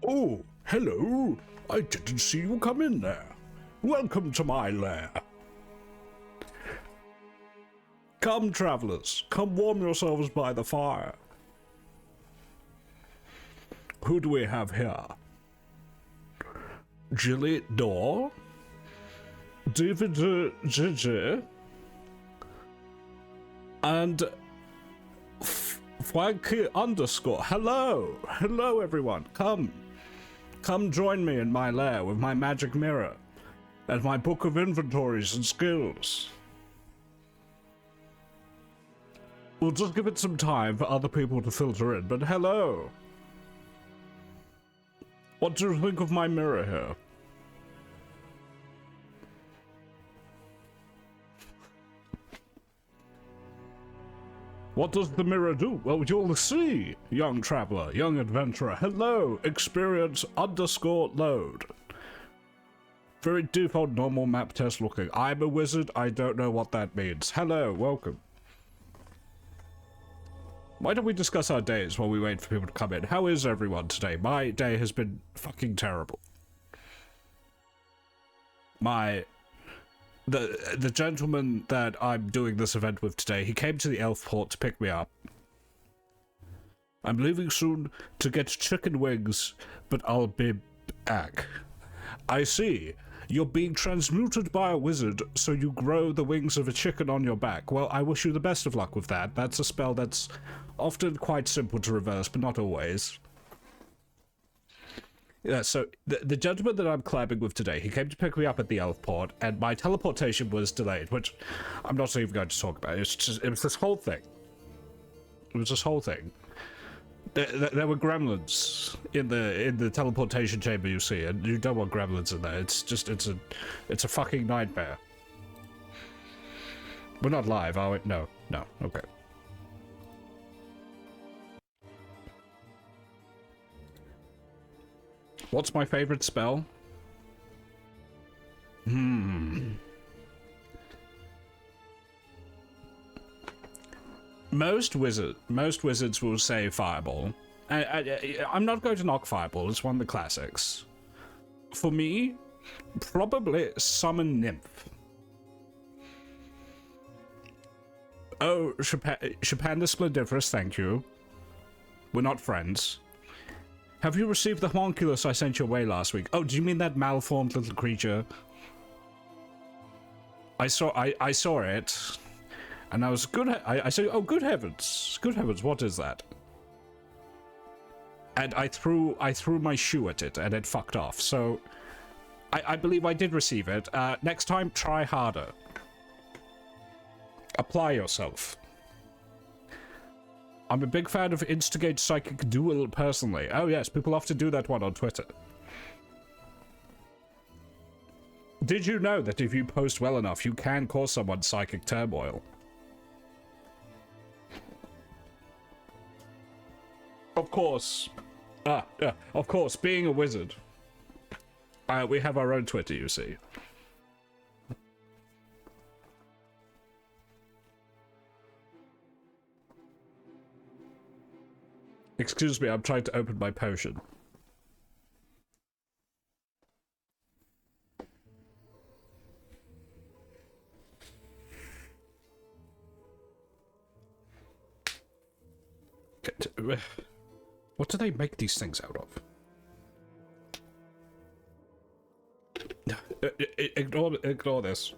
Oh, hello. I didn't see you come in there. Welcome to my lair. Come, travelers, come warm yourselves by the fire. Who do we have here? Jilly Door, David JJ, and Frankie underscore. Hello everyone. Come join me in my lair with my magic mirror and my book of inventories and skills. We'll just give it some time for other people to filter in, but hello. What do you think of my mirror here? What does the mirror do? Well, you'll see, young traveler, young adventurer. Hello, experience underscore load. Very default normal map test looking. I'm a wizard, I don't know what that means. Hello, welcome. Why don't we discuss our days while we wait for people to come in? How is everyone today? My day has been fucking terrible. The gentleman that I'm doing this event with today, he came to the elf port to pick me up. I'm leaving soon to get chicken wings, but I'll be back. I see. You're being transmuted by a wizard, so you grow the wings of a chicken on your back. Well, I wish you the best of luck with that. That's a spell that's often quite simple to reverse, but not always. Yeah, so the gentleman that I'm collabing with today, he came to pick me up at the elf port, and my teleportation was delayed, which I'm not even going to talk about. It was this whole thing. It was this whole thing. There were gremlins in the teleportation chamber, you see, and you don't want gremlins in there. It's a fucking nightmare. We're not live, are we? No, okay. What's my favorite spell? Most wizards will say Fireball. I'm not going to knock Fireball, it's one of the classics. For me, probably Summon Nymph. Oh, SHAPAN the Splendiferous, thank you. We're not friends. Have you received the homunculus I sent your way last week? Oh, do you mean that malformed little creature? I saw it. And I was good. I said, "Oh, good heavens! Good heavens! What is that?" And I threw my shoe at it, and it fucked off. So, I believe I did receive it. Next time, try harder. Apply yourself. I'm a big fan of Instigate Psychic Duel personally. Oh yes, people often do that one on Twitter. Did you know that if you post well enough, you can cause someone psychic turmoil? Of course. Of course, being a wizard. We have our own Twitter, you see. Excuse me, I'm trying to open my potion. What do they make these things out of? Ignore this.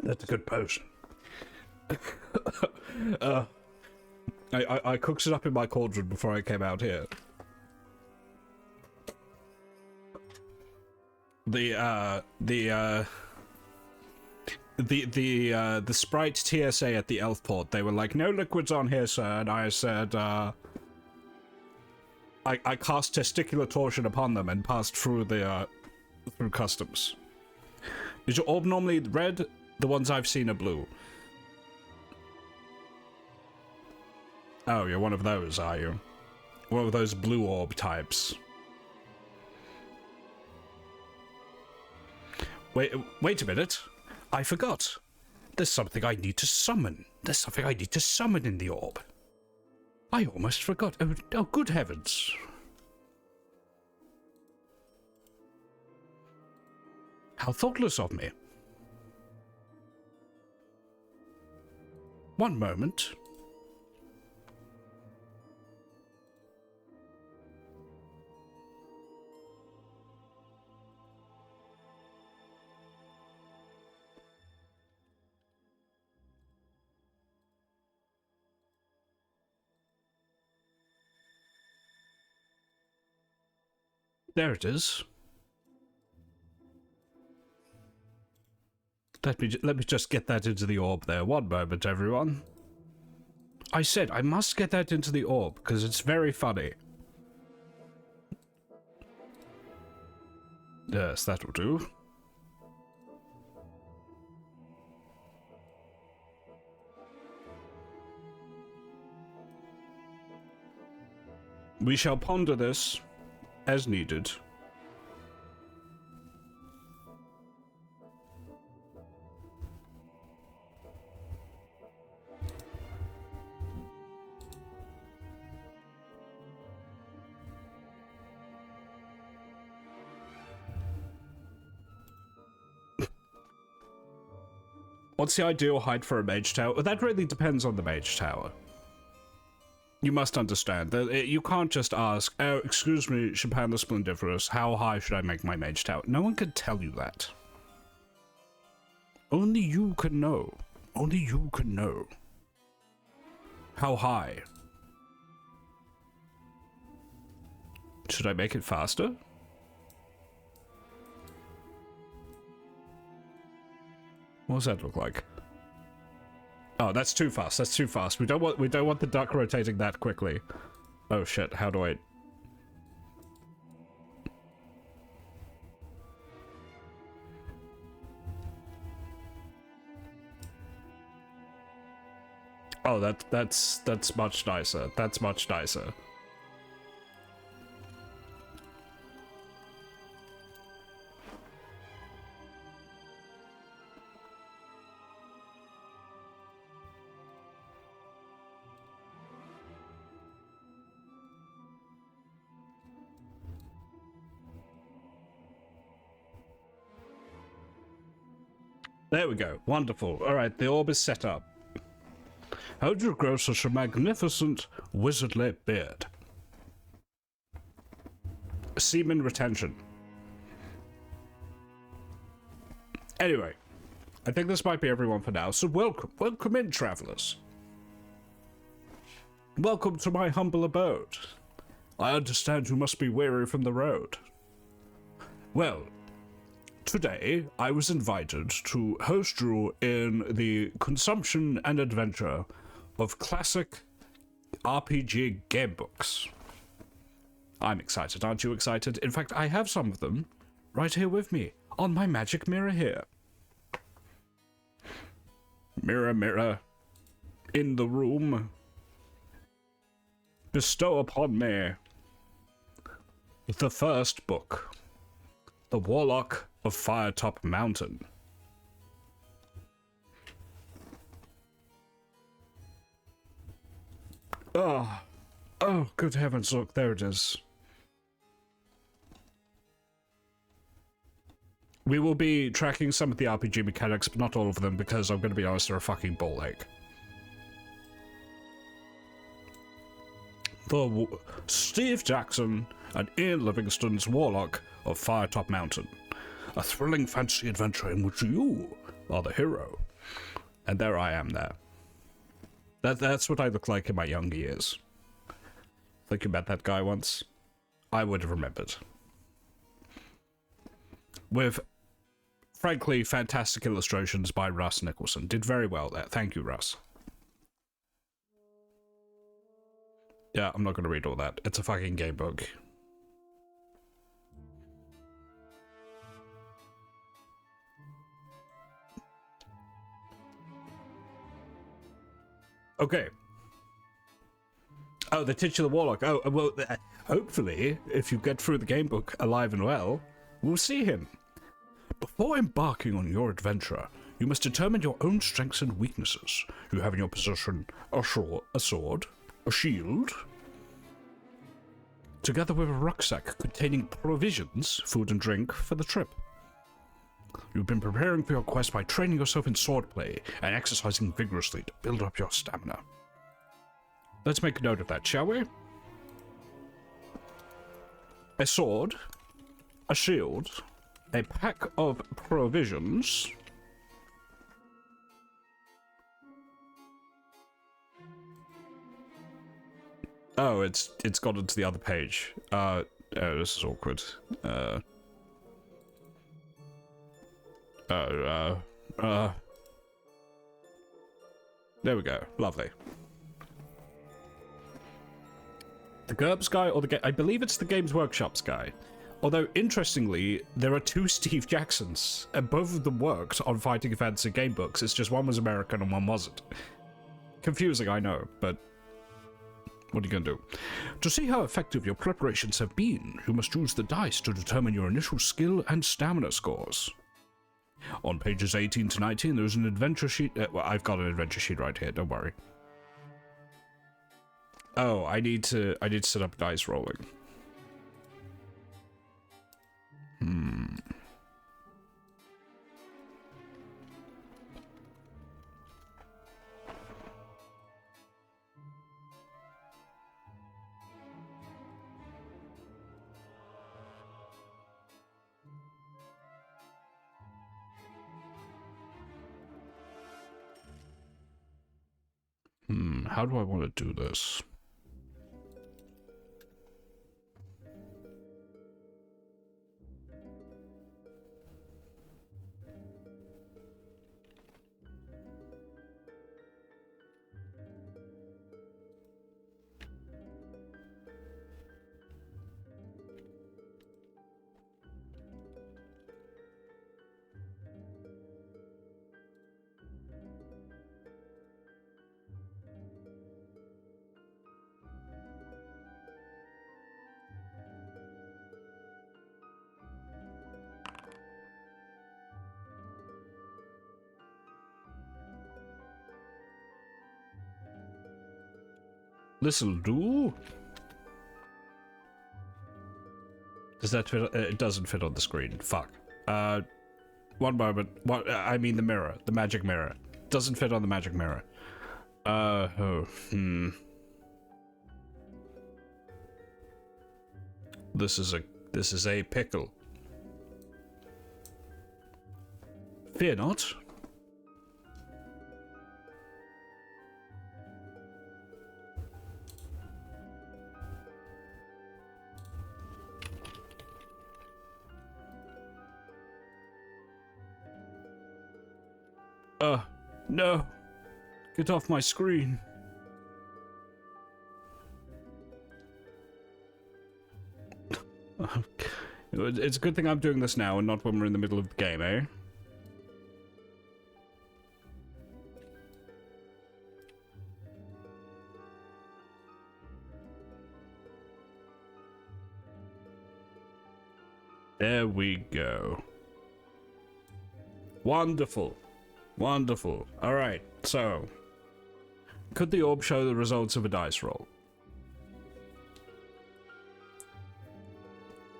That's a good potion. I cooked it up in my cauldron before I came out here. The sprite TSA at the elf port, they were like, "No liquids on here, sir," and I said, I cast testicular torsion upon them and passed through through customs. Is your orb normally red? The ones I've seen are blue. Oh, you're one of those, are you? One of those blue orb types. Wait a minute. I forgot. There's something I need to summon. There's something I need to summon in the orb. I almost forgot. Oh, good heavens. How thoughtless of me. One moment. There it is. Let me just get that into the orb there. One moment, everyone. I said I must get that into the orb because it's very funny. Yes, that'll do. We shall ponder this as needed. What's the ideal height for a mage tower? Well, that really depends on the mage tower. You must understand that you can't just ask, oh, excuse me, SHAPAN the Splendiferous, how high should I make my mage tower? No one can tell you that. Only you can know. Only you can know. How high? Should I make it faster? What does that look like? Oh, that's too fast. That's too fast. We don't want the duck rotating that quickly. Oh shit, how do I... Oh, that's much nicer. That's much nicer. There we go. Wonderful. Alright, the orb is set up. How do you grow such a magnificent wizardly beard? Semen retention. Anyway, I think this might be everyone for now, so welcome. Welcome in, travelers. Welcome to my humble abode. I understand you must be weary from the road. Well, today, I was invited to host you in the consumption and adventure of classic RPG game books. I'm excited, aren't you excited? In fact, I have some of them right here with me, on my magic mirror here. Mirror, mirror, in the room, bestow upon me the first book, The Warlock of Firetop Mountain. Oh, good heavens, look, there it is. We will be tracking some of the RPG mechanics, but not all of them, because I'm going to be honest, they're a fucking ball ache. Steve Jackson and Ian Livingston's Warlock of Firetop Mountain. A thrilling fantasy adventure in which you are the hero. And there I am there. That's what I look like in my younger years. Thinking about that guy once, I would have remembered. With, frankly, fantastic illustrations by Russ Nicholson. Did very well there. Thank you, Russ. Yeah, I'm not going to read all that. It's a fucking game book. Okay. Oh, the titular warlock. Oh, well, hopefully, if you get through the game book alive and well, we'll see him. Before embarking on your adventure, You must determine your own strengths and weaknesses. You have in your possession a sword, a shield, together with a rucksack containing provisions, food and drink for the trip. You've been preparing for your quest by training yourself in swordplay and exercising vigorously to build up your stamina. Let's make a note of that, shall we? A sword, a shield, a pack of provisions, oh, it's gone into the other page. Oh, this is awkward. There we go. Lovely. The GURPS guy or the game? I believe it's the Games Workshop's guy. Although, interestingly, there are two Steve Jacksons, and both of them worked on fighting events and game books. It's just one was American and one wasn't. Confusing, I know, but what are you gonna do? To see how effective your preparations have been, you must use the dice to determine your initial skill and stamina scores. On pages 18 to 19, there's an adventure sheet. Well, I've got an adventure sheet right here, don't worry. Oh, I need to set up dice rolling. How do I want to do this? This'll do. Does that fit? It doesn't fit on the screen. Fuck. One moment. What? I mean the mirror. The magic mirror. Doesn't fit on the magic mirror. This is a pickle. Fear not. No. Get off my screen. It's a good thing I'm doing this now and not when we're in the middle of the game, eh? There we go. Wonderful. Wonderful. Alright, so. Could the orb show the results of a dice roll?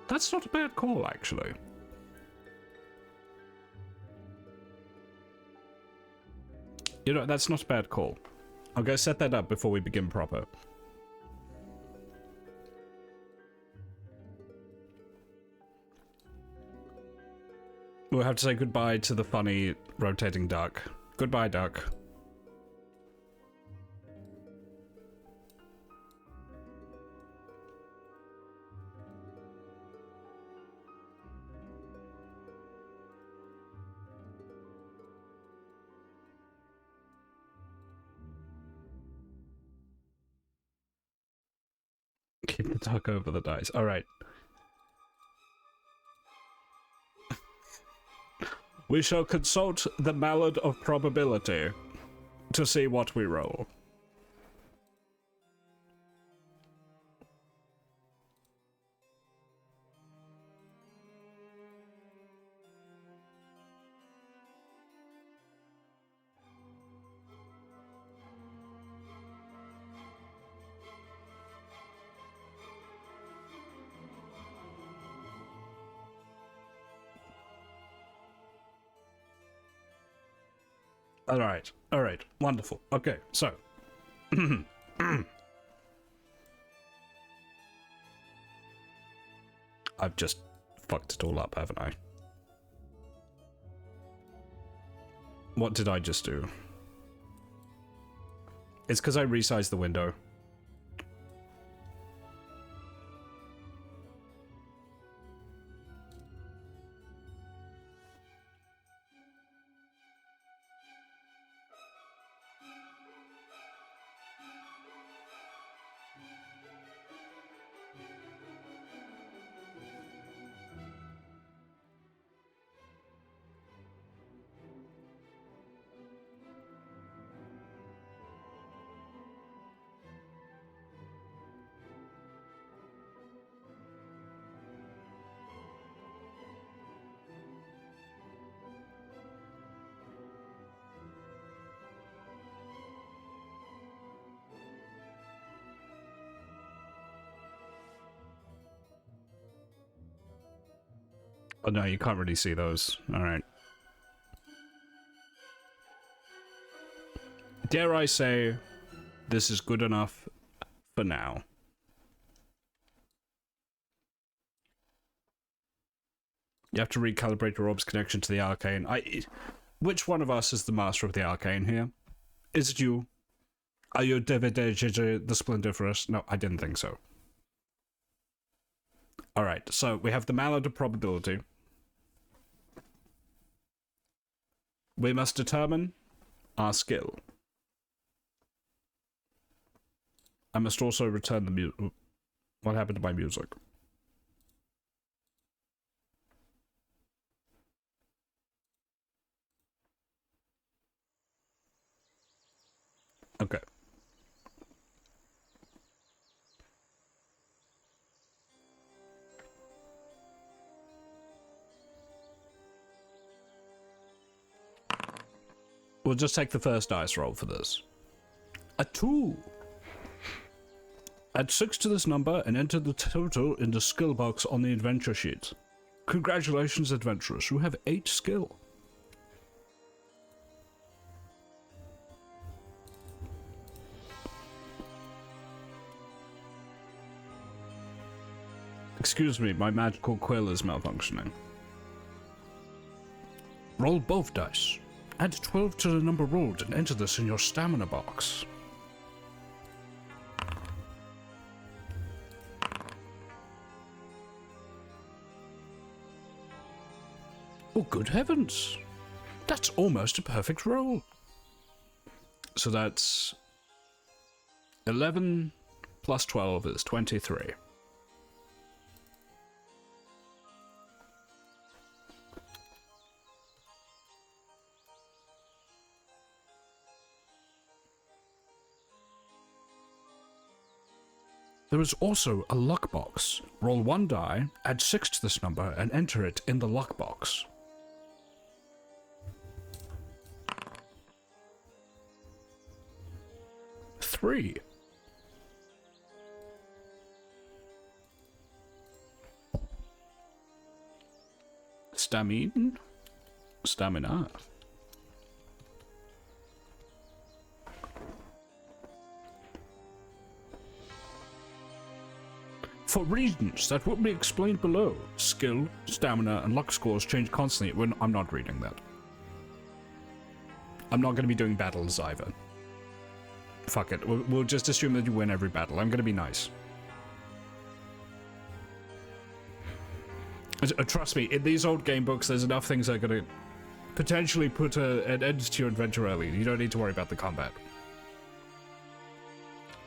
That's not a bad call, actually. You know, that's not a bad call. I'll go set that up before we begin proper. We'll have to say goodbye to the funny rotating duck. Goodbye, duck. Keep the duck over the dice. All right. We shall consult the mallet of probability to see what we roll. Alright, wonderful. Okay, so. I've just fucked it all up, haven't I? What did I just do? It's because I resized the window. Oh no, you can't really see those. Alright. Dare I say, this is good enough for now. You have to recalibrate your orb's connection to the Arcane. Which one of us is the master of the Arcane here? Is it you? Are you the Splendiferous? No, I didn't think so. Alright, so we have the mallet of probability. We must determine our skill. I must also return the music. What happened to my music? Okay. We'll just take the first dice roll for this. A 2. Add 6 to this number and enter the total in the skill box on the adventure sheet. Congratulations, adventurers. You have 8 skill. Excuse me, my magical quill is malfunctioning. Roll both dice. Add 12 to the number rolled and enter this in your stamina box. Oh, good heavens! That's almost a perfect roll. So that's 11 plus 12 is 23. There is also a luck box. Roll 1 die, add 6 to this number, and enter it in the luck box. Three. Stamina. For reasons that will be explained below, skill, stamina, and luck scores change constantly when I'm not reading that. I'm not going to be doing battles either. Fuck it, we'll just assume that you win every battle. I'm going to be nice. Trust me, in these old game books, there's enough things that are going to potentially put an end to your adventure early. You don't need to worry about the combat.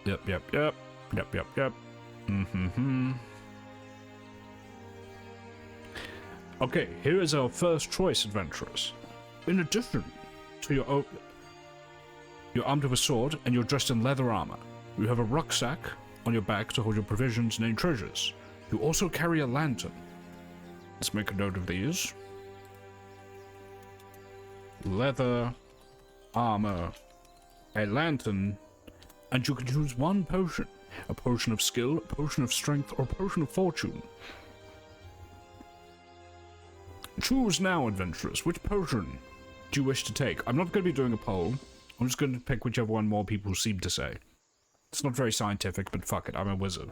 Yep. Okay, here is our first choice, adventurers. In addition to you're armed with a sword and you're dressed in leather armor. You have a rucksack on your back to hold your provisions and treasures. You also carry a lantern. Let's make a note of these. Leather, armor, a lantern, and you can choose one potion. A potion of skill, a potion of strength, or a potion of fortune. Choose now, adventurers. Which potion do you wish to take? I'm not going to be doing a poll. I'm just going to pick whichever one more people seem to say. It's not very scientific, but fuck it, I'm a wizard.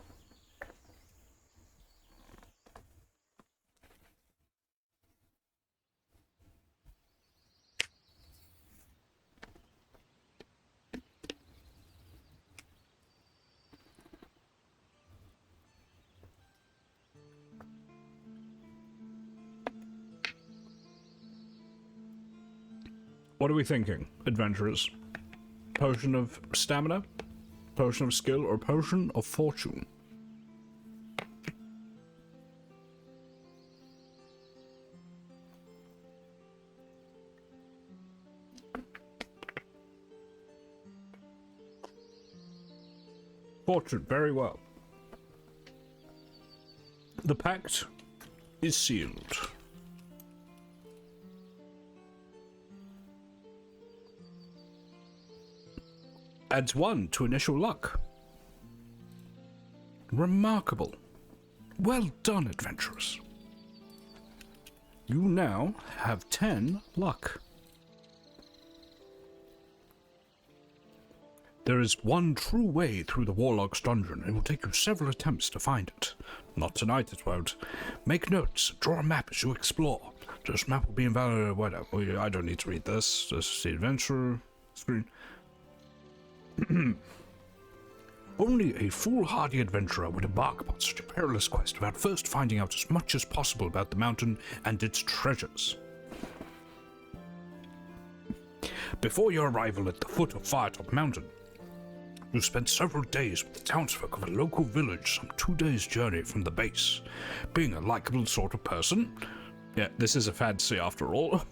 What are we thinking, adventurers? Potion of stamina? Potion of skill? Or potion of fortune? Fortune, very well. The pact is sealed. Adds 1 to initial luck. Remarkable. Well done, adventurers. You now have 10 luck. There is one true way through the Warlock's dungeon. It will take you several attempts to find it. Not tonight, it won't. Make notes. Draw a map as you explore. This map will be invalid. Whatever. I don't need to read this. This is the adventurer screen. Only a foolhardy adventurer would embark upon such a perilous quest without first finding out as much as possible about the mountain and its treasures. Before your arrival at the foot of Firetop Mountain, you spent several days with the townsfolk of a local village some 2 days' journey from the base. Being a likable sort of person... Yeah, this is a fantasy after all.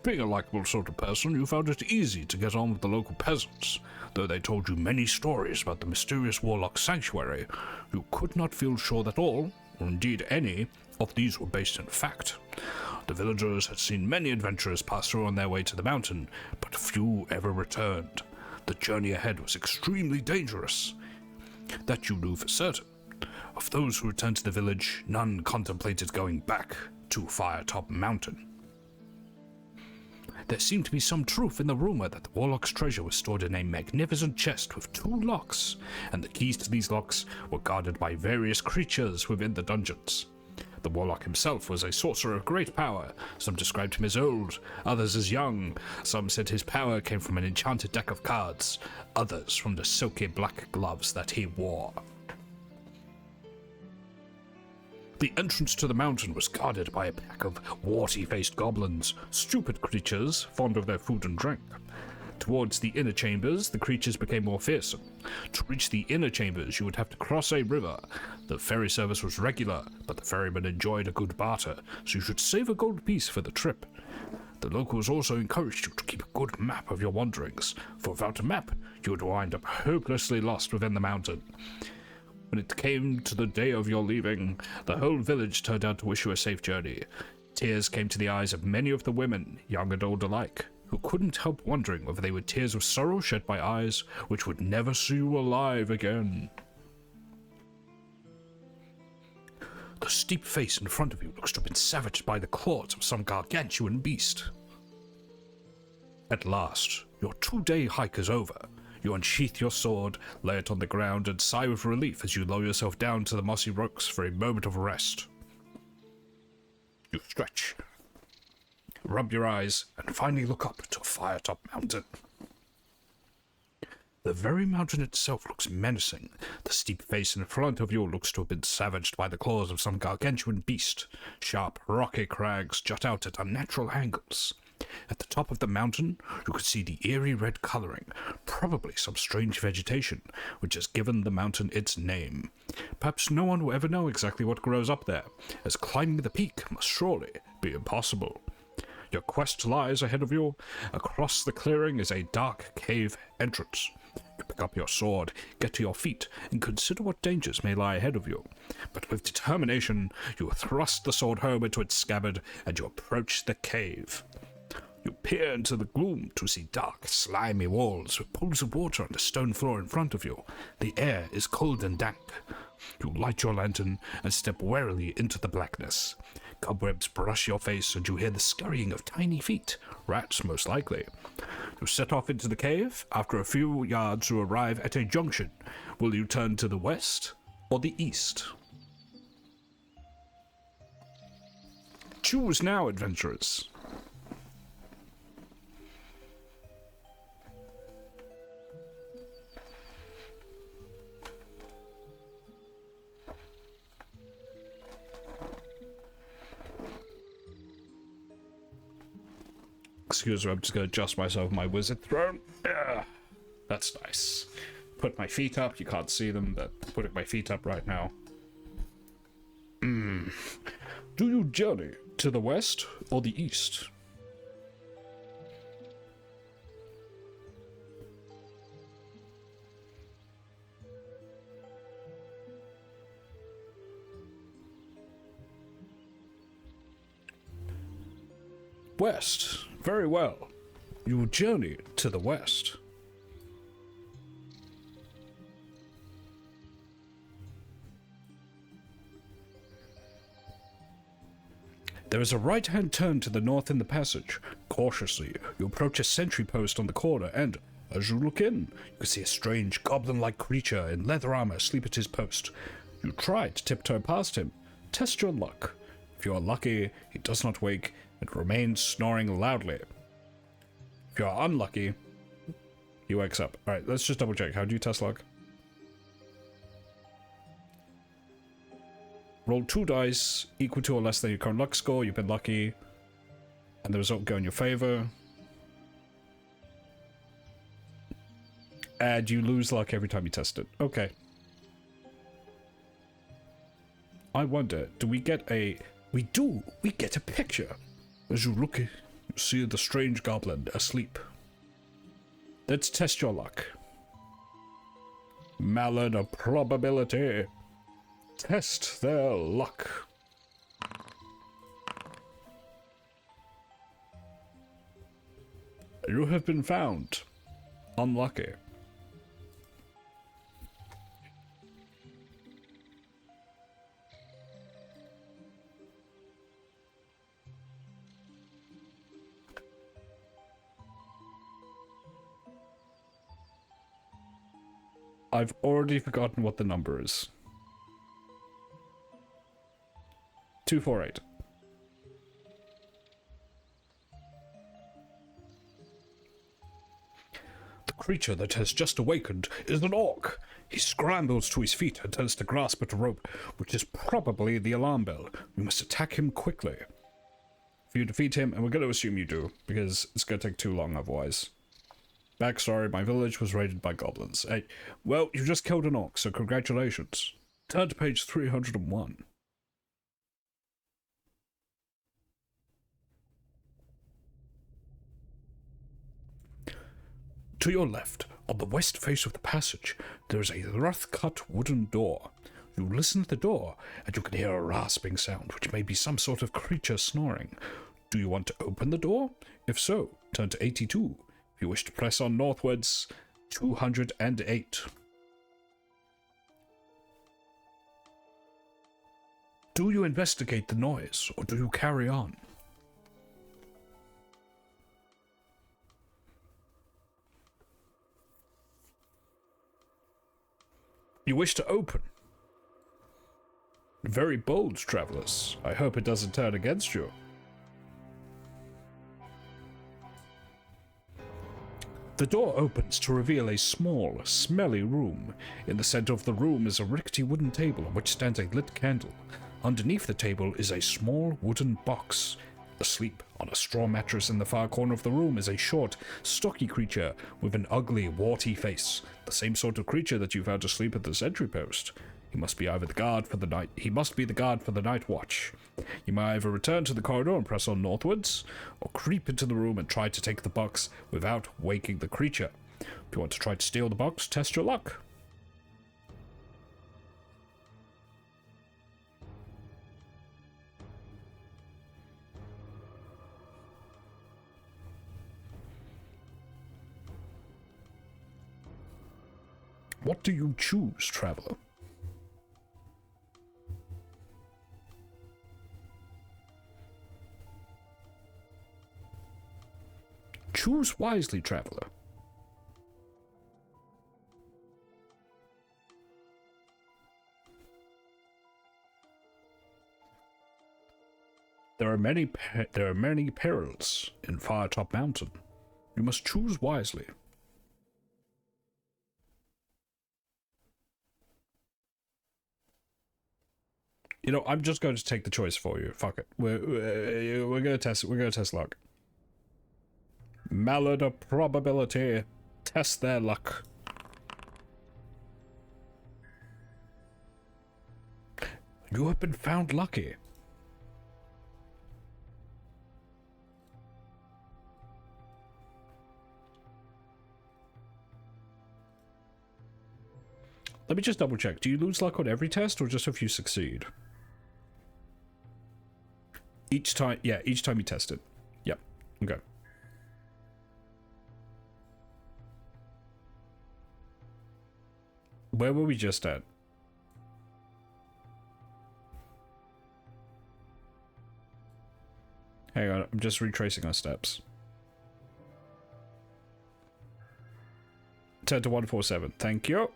Being a likable sort of person, you found it easy to get on with the local peasants. Though they told you many stories about the mysterious Warlock Sanctuary, you could not feel sure that all, or indeed any, of these were based in fact. The villagers had seen many adventurers pass through on their way to the mountain, but few ever returned. The journey ahead was extremely dangerous. That you knew for certain. Of those who returned to the village, none contemplated going back to Firetop Mountain. There seemed to be some truth in the rumor that the Warlock's treasure was stored in a magnificent chest with 2 locks, and the keys to these locks were guarded by various creatures within the dungeons. The Warlock himself was a sorcerer of great power. Some described him as old, others as young. Some said his power came from an enchanted deck of cards, others from the silky black gloves that he wore. The entrance to the mountain was guarded by a pack of warty-faced goblins, stupid creatures fond of their food and drink. Towards the inner chambers, the creatures became more fearsome. To reach the inner chambers, you would have to cross a river. The ferry service was regular, but the ferryman enjoyed a good barter, so you should save a gold piece for the trip. The locals also encouraged you to keep a good map of your wanderings, for without a map, you would wind up hopelessly lost within the mountain. When it came to the day of your leaving, the whole village turned out to wish you a safe journey. Tears came to the eyes of many of the women, young and old alike, who couldn't help wondering whether they were tears of sorrow shed by eyes which would never see you alive again. The steep face in front of you looks to have been savaged by the claws of some gargantuan beast. At last, your 2-day hike is over. You unsheath your sword, lay it on the ground, and sigh with relief as you lower yourself down to the mossy rocks for a moment of rest. You stretch, rub your eyes, and finally look up to Firetop Mountain. The very mountain itself looks menacing. The steep face in front of you looks to have been savaged by the claws of some gargantuan beast. Sharp, rocky crags jut out at unnatural angles. At the top of the mountain, you could see the eerie red coloring, probably some strange vegetation, which has given the mountain its name. Perhaps no one will ever know exactly what grows up there, as climbing the peak must surely be impossible. Your quest lies ahead of you. Across the clearing is a dark cave entrance. You pick up your sword, get to your feet, and consider what dangers may lie ahead of you. But with determination, you thrust the sword home into its scabbard, and you approach the cave. You peer into the gloom to see dark, slimy walls with pools of water on the stone floor in front of you. The air is cold and dank. You light your lantern and step warily into the blackness. Cobwebs brush your face and you hear the scurrying of tiny feet. Rats, most likely. You set off into the cave. After a few yards, you arrive at a junction. Will you turn to the west or the east? Choose now, adventurers. Excuse me, I'm just going to adjust myself my wizard throne. That's nice. Put my feet up. You can't see them, but putting my feet up right now. Do you journey to the west or the east? West. Very well. You will journey to the west. There is a right-hand turn to the north in the passage. Cautiously, you approach a sentry post on the corner, and as you look in, you can see a strange goblin-like creature in leather armor asleep at his post. You try to tiptoe past him. Test your luck. If you are lucky, he does not wake and remains snoring loudly. If you are unlucky, he wakes up. Alright, let's just double check. How do you test luck? Roll 2 dice, equal to or less than your current luck score. You've been lucky. And the result will go in your favor. And you lose luck every time you test it. Okay. I wonder, do we get a... We do! We get a picture! As you look, you see the strange goblin asleep. Let's test your luck. Malin of probability. Test their luck. You have been found unlucky. I've already forgotten what the number is. 248. The creature that has just awakened is an orc. He scrambles to his feet and turns to grasp at a rope, which is probably the alarm bell. We must attack him quickly. If you defeat him, and we're going to assume you do, because it's going to take too long otherwise. Backstory, my village was raided by goblins. Hey, well, you just killed an orc, so congratulations. Turn to page 301. To your left, on the west face of the passage, there is a rough-cut wooden door. You listen at the door, and you can hear a rasping sound, which may be some sort of creature snoring. Do you want to open the door? If so, turn to 82. If you wish to press on northwards, 208. Do you investigate the noise, or do you carry on? You wish to open? Very bold, travelers. I hope it doesn't turn against you. The door opens to reveal a small, smelly room. In the center of the room is a rickety wooden table on which stands a lit candle. Underneath the table is a small wooden box. Asleep on a straw mattress in the far corner of the room is a short, stocky creature with an ugly, warty face. The same sort of creature that you found asleep at the sentry post. He must be either the guard for the night. He must be the guard for the night watch. You may either return to the corridor and press on northwards, or creep into the room and try to take the box without waking the creature. If you want to try to steal the box, test your luck. What do you choose, traveler? Choose wisely, traveler. There are many perils in Firetop Mountain. You must choose wisely. You know, I'm just going to take the choice for you. Fuck it. We're gonna test it. We're gonna test luck. Mallard of probability. Test their luck. You have been found lucky. Let me just double check. Do you lose luck on every test or just if you succeed? Each time, yeah, each time you test it. Yep. Okay. Where were we just at? Hang on, I'm just retracing our steps. 10 to 147. Thank you.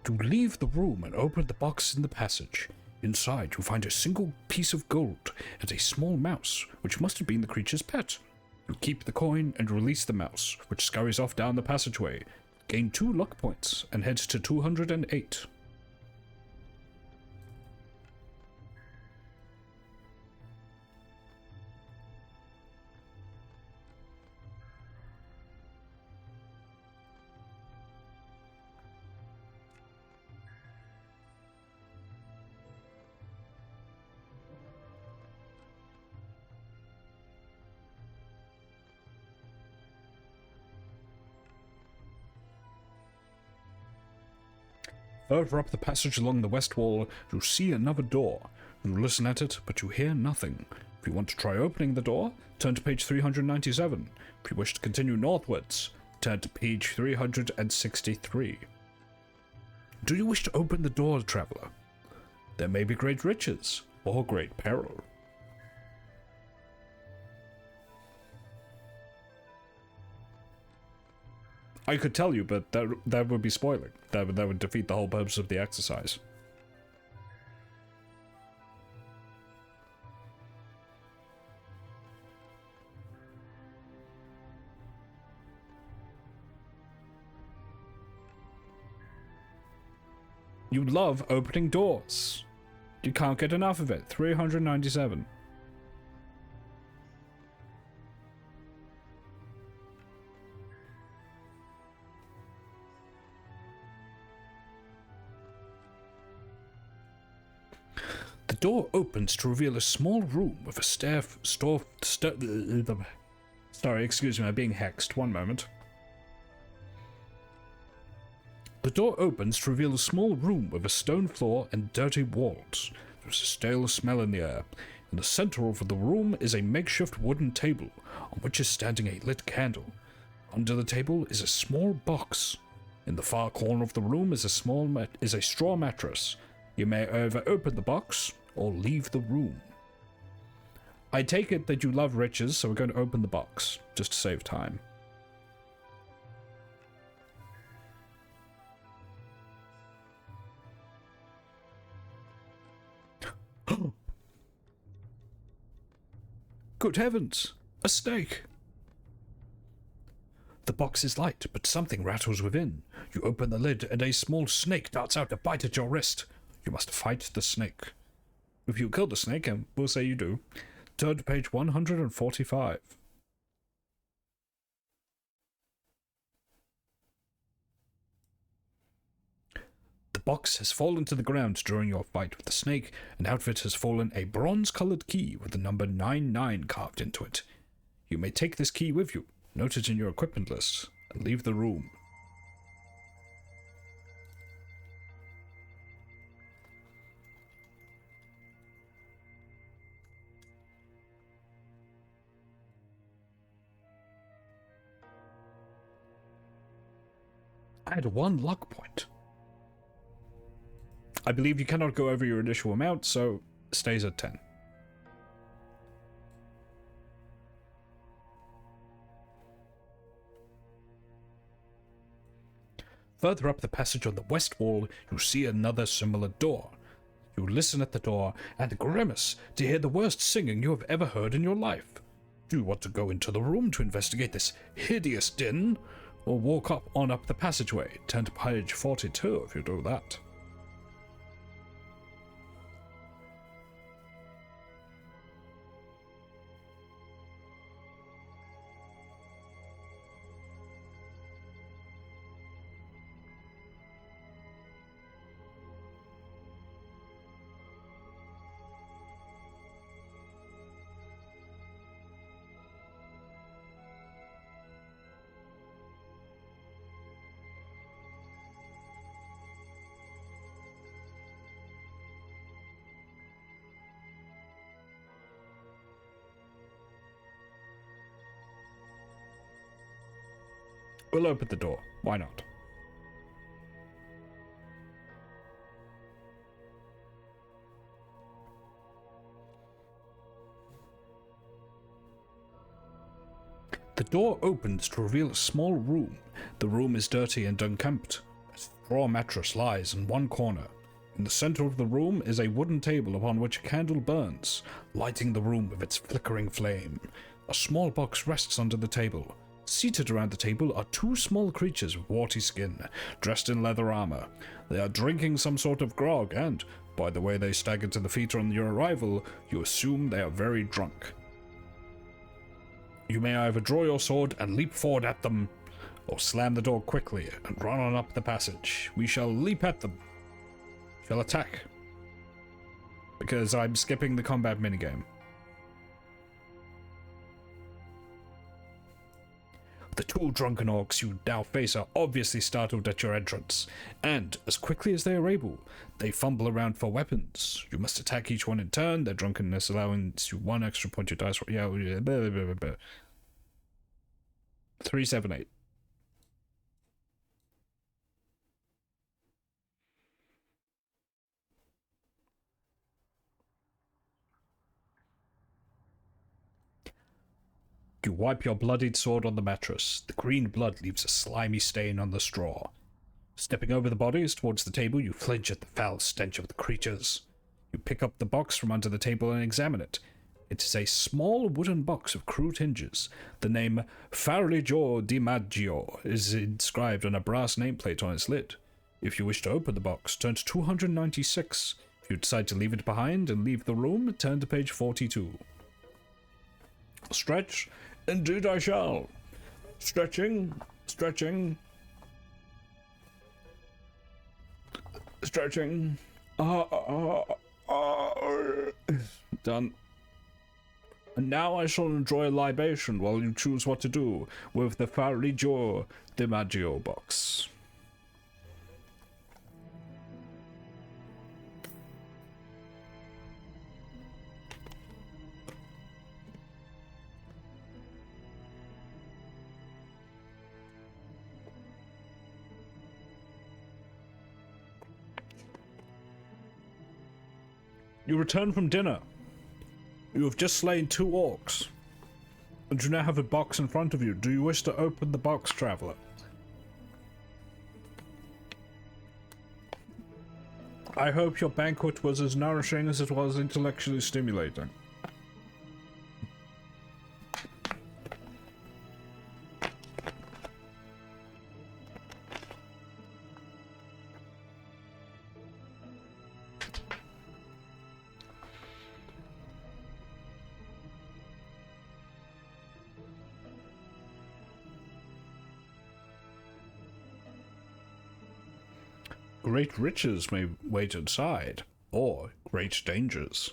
To leave the room and open the box in the passage. Inside, you'll find a single piece of gold and a small mouse, which must have been the creature's pet. You keep the coin and release the mouse, which scurries off down the passageway. Gain 2 luck points and head to 208. Further up the passage along the west wall, you see another door. You listen at it, but you hear nothing. If you want to try opening the door, turn to page 397. If you wish to continue northwards, turn to page 363. Do you wish to open the door, traveler? There may be great riches, or great peril. I could tell you, but that would be spoiling. That would defeat the whole purpose of the exercise. You love opening doors. You can't get enough of it. 397. The door opens to reveal a small room with a sorry, excuse me, I'm being hexed. One moment. The door opens to reveal a small room with a stone floor and dirty walls. There's a stale smell in the air. In the center of the room is a makeshift wooden table, on which is standing a lit candle. Under the table is a small box. In the far corner of the room is a straw mattress. You may either open the box or leave the room. I take it that you love riches, so we're going to open the box, just to save time. Good heavens! A snake! The box is light, but something rattles within. You open the lid, and a small snake darts out to bite at your wrist. You must fight the snake. If you kill the snake, and we'll say you do, turn to page 145. The box has fallen to the ground during your fight with the snake, and out of it has fallen a bronze-colored key with the number 99 carved into it. You may take this key with you, note it in your equipment list, and leave the room. Add 1 luck point. I believe you cannot go over your initial amount, so it stays at 10. Further up the passage on the west wall, you see another similar door. You listen at the door and grimace to hear the worst singing you have ever heard in your life. Do you want to go into the room to investigate this hideous din, or walk on up the passageway? Turn to page 42 if you do that. We'll open the door. Why not? The door opens to reveal a small room. The room is dirty and unkempt. A straw mattress lies in one corner. In the center of the room is a wooden table upon which a candle burns, lighting the room with its flickering flame. A small box rests under the table. Seated around the table are two small creatures with warty skin, dressed in leather armor. They are drinking some sort of grog, and, by the way they stagger to the feet on your arrival, you assume they are very drunk. You may either draw your sword and leap forward at them, or slam the door quickly and run on up the passage. We shall leap at them. Shall attack. Because I'm skipping the combat minigame. The two drunken orcs you now face are obviously startled at your entrance, and, as quickly as they are able, they fumble around for weapons. You must attack each one in turn, their drunkenness allowing you one extra point your dice. Yeah, 3, 7, 8. You wipe your bloodied sword on the mattress. The green blood leaves a slimy stain on the straw. Stepping over the bodies towards the table, you flinch at the foul stench of the creatures. You pick up the box from under the table and examine it. It is a small wooden box with crude hinges. The name Farligio di Maggio is inscribed on a brass nameplate on its lid. If you wish to open the box, turn to 296. If you decide to leave it behind and leave the room, turn to page 42. Stretch? Indeed I shall. Stretching, stretching, stretching. Done. And now I shall enjoy a libation while you choose what to do with the Farligio di Maggio box. You return from dinner. You have just slain 2 orcs, and you now have a box in front of you. Do you wish to open the box, traveler? I hope your banquet was as nourishing as it was intellectually stimulating. Great riches may wait inside, or great dangers.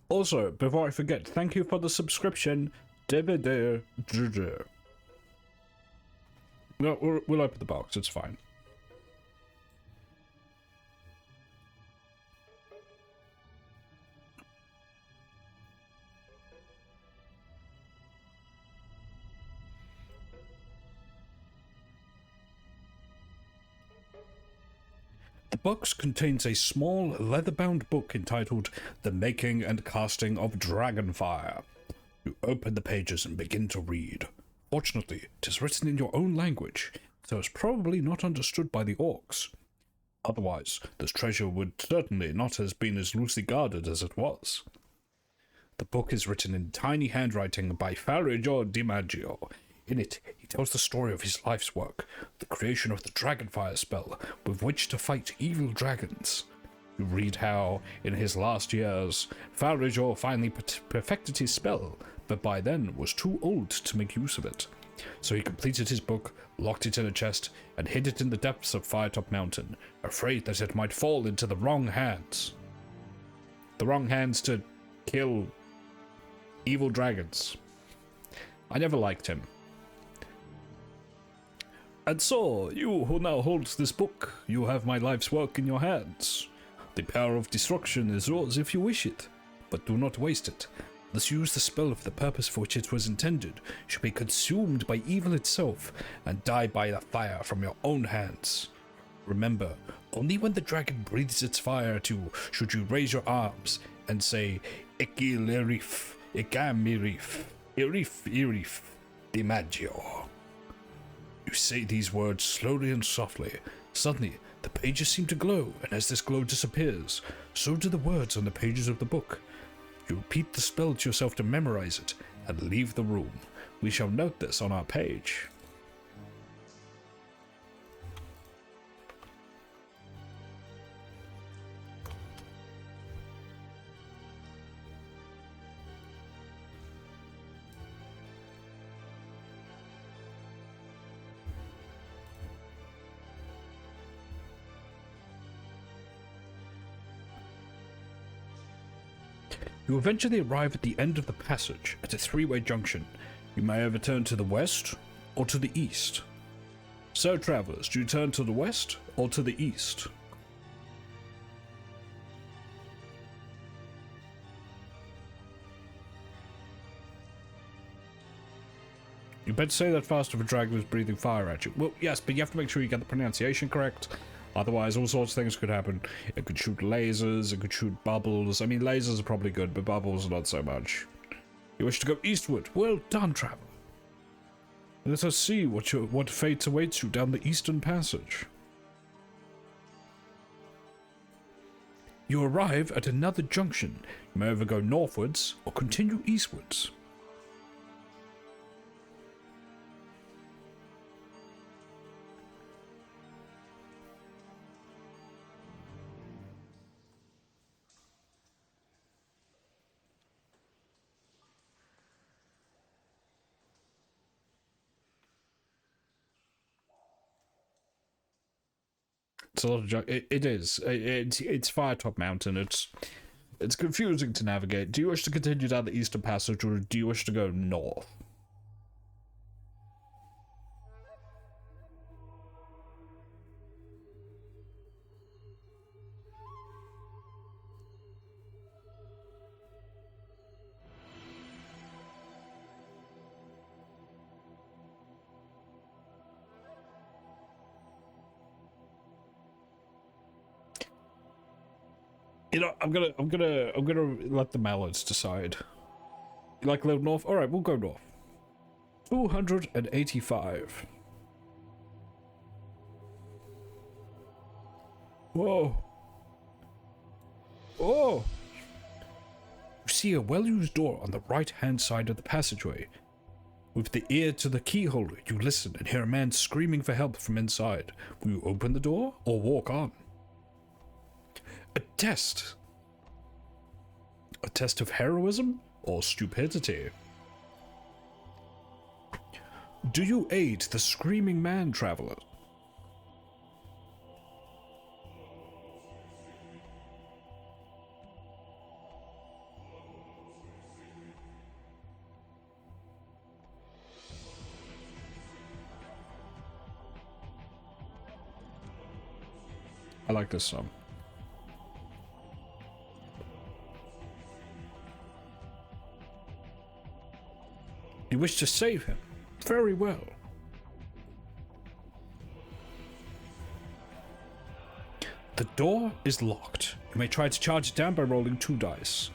Also, before I forget, thank you for the subscription. No, we'll open the box, it's fine. box contains a small leather-bound book entitled The Making and Casting of Dragonfire. You open the pages and begin to read. Fortunately, it is written in your own language, so it's probably not understood by the orcs. Otherwise, this treasure would certainly not have been as loosely guarded as it was. The book is written in tiny handwriting by Farijor DiMaggio. In it, he tells the story of his life's work, the creation of the Dragonfire spell with which to fight evil dragons. You read how, in his last years, Farijor finally perfected his spell, but by then was too old to make use of it. So he completed his book, locked it in a chest, and hid it in the depths of Firetop Mountain, afraid that it might fall into the wrong hands. The wrong hands to kill evil dragons. I never liked him. And so, you who now holds this book, you have my life's work in your hands. The power of destruction is yours if you wish it, but do not waste it. Thus use the spell for the purpose for which it was intended, should be consumed by evil itself, and die by the fire from your own hands. Remember, only when the dragon breathes its fire at you should you raise your arms and say, Ikilerif, Ikamirif, Irif, DiMaggio. You say these words slowly and softly. Suddenly, the pages seem to glow, and as this glow disappears, so do the words on the pages of the book. You repeat the spell to yourself to memorize it, and leave the room. We shall note this on our page. You eventually arrive at the end of the passage, at a three-way junction. You may either turn to the west or to the east. So, travelers, do you turn to the west or to the east? You better say that fast if a dragon is breathing fire at you. Well, yes, but you have to make sure you get the pronunciation correct. Otherwise, all sorts of things could happen. It could shoot lasers, it could shoot bubbles. I mean, lasers are probably good, but bubbles are not so much. You wish to go eastward? Well done, traveler. Let us see what fate awaits you down the eastern passage. You arrive at another junction. You may either go northwards or continue eastwards. It's a lot of junk. It is. It's Firetop Mountain. It's confusing to navigate. Do you wish to continue down the eastern passage, or do you wish to go north? You know, I'm gonna let the mallards decide. You like live north? All right, we'll go north. 285. Whoa. Oh. You see a well-used door on the right-hand side of the passageway. With the ear to the keyhole, you listen and hear a man screaming for help from inside. Will you open the door or walk on? A test. A test of heroism or stupidity? Do you aid the screaming man, traveler? I like this song. You wish to save him? Very well. The door is locked. You may try to charge it down by rolling 2 dice.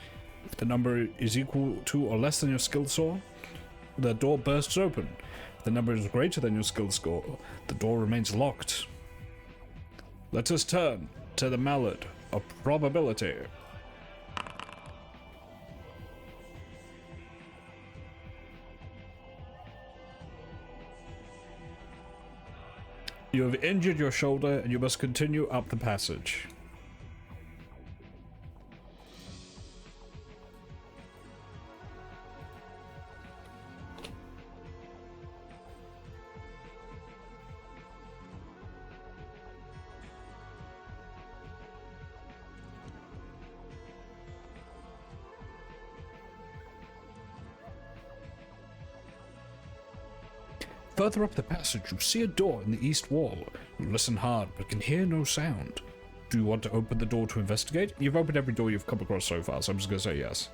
If the number is equal to or less than your skill score, the door bursts open. If the number is greater than your skill score, the door remains locked. Let us turn to the mallet of probability. You have injured your shoulder and you must continue up the passage. Further up the passage, you see a door in the east wall. You listen hard, but can hear no sound. Do you want to open the door to investigate? You've opened every door you've come across so far, so I'm just going to say yes.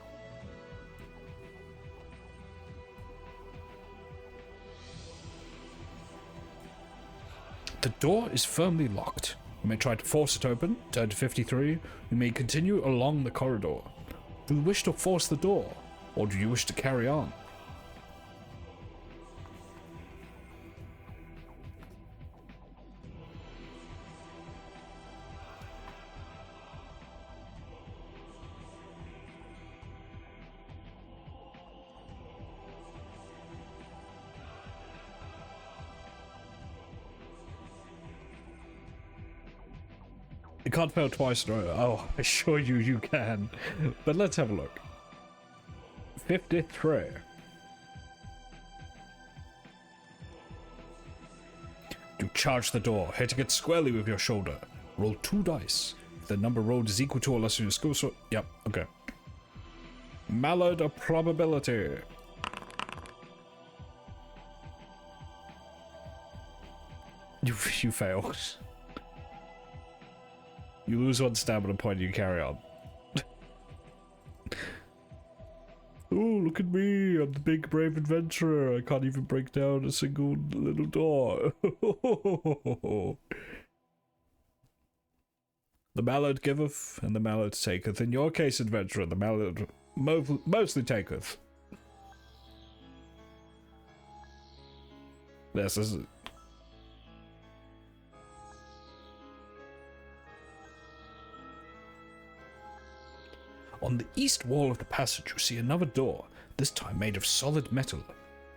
The door is firmly locked. You may try to force it open, turn to 53. You may continue along the corridor. Do you wish to force the door, or do you wish to carry on? You can't fail twice in a row. Oh, I assure you, you can. But let's have a look. 53. You charge the door, hitting it squarely with your shoulder. Roll 2 dice. If the number rolled is equal to or less than your skill score. Yep, okay. Mallet of probability. You failed. You lose 1 stamina point, you carry on. Oh, look at me, I'm the big brave adventurer. I can't even break down a single little door. The mallet giveth, and the mallet taketh. In your case, adventurer, the mallet mostly taketh. This is... On the east wall of the passage, you see another door, this time made of solid metal.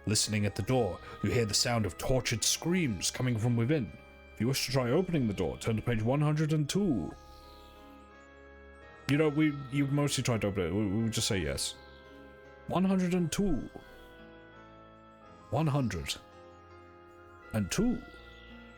Listening at the door, you hear the sound of tortured screams coming from within. If you wish to try opening the door, turn to page 102. You know, you mostly tried to open it. We would just say yes. 102. 102.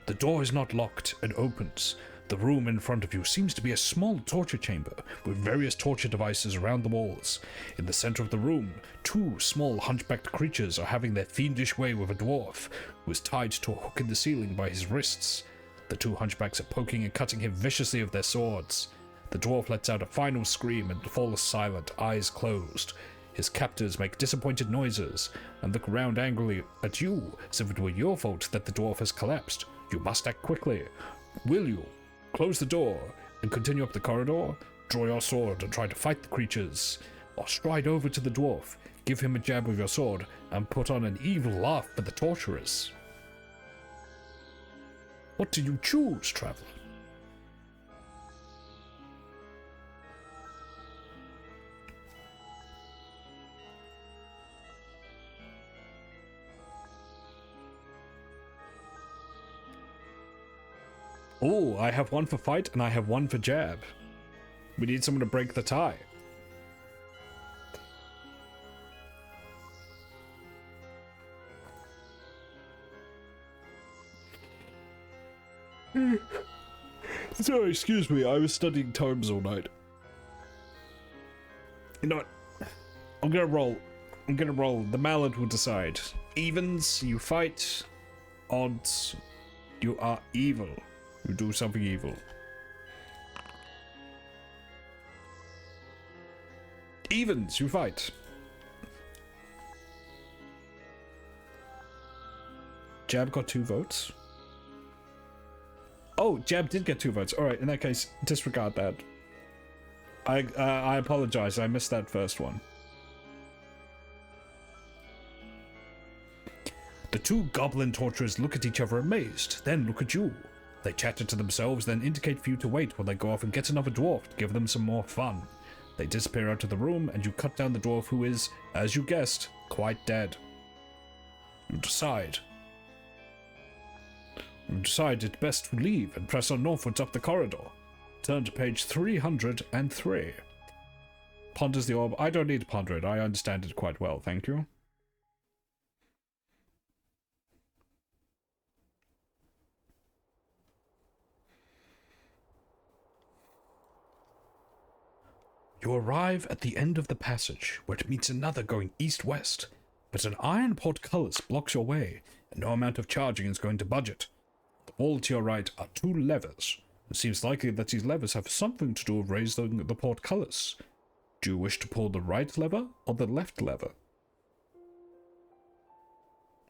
The door is not locked and opens. The room in front of you seems to be a small torture chamber with various torture devices around the walls. In the center of the room, 2 small hunchbacked creatures are having their fiendish way with a dwarf who is tied to a hook in the ceiling by his wrists. The 2 hunchbacks are poking and cutting him viciously with their swords. The dwarf lets out a final scream and falls silent, eyes closed. His captors make disappointed noises and look around angrily at you as if it were your fault that the dwarf has collapsed. You must act quickly. Will you close the door and continue up the corridor? Draw your sword and try to fight the creatures, or stride over to the dwarf, give him a jab with your sword, and put on an evil laugh for the torturers. What do you choose, traveler? Oh, I have 1 for fight and I have 1 for jab. We need someone to break the tie. Sorry, excuse me, I was studying tomes all night. You know what? I'm gonna roll. The mallet will decide. Evens, you fight. Odds, you are evil. You do something evil. Evens, you fight. Jab got 2 votes. Oh, Jeb did get 2 votes. All right, in that case, disregard that. I apologize. I missed that first one. The 2 goblin torturers look at each other amazed, then look at you. They chatter to themselves, then indicate for you to wait while they go off and get another dwarf to give them some more fun. They disappear out of the room, and you cut down the dwarf who is, as you guessed, quite dead. You decide it best to leave and press on northwards up the corridor. Turn to page 303. Ponders the orb. I don't need to ponder it. I understand it quite well, thank you. You arrive at the end of the passage, where it meets another going east-west, but an iron portcullis blocks your way, and no amount of charging is going to budge it. The wall to your right are 2 levers. It seems likely that these levers have something to do with raising the portcullis. Do you wish to pull the right lever or the left lever?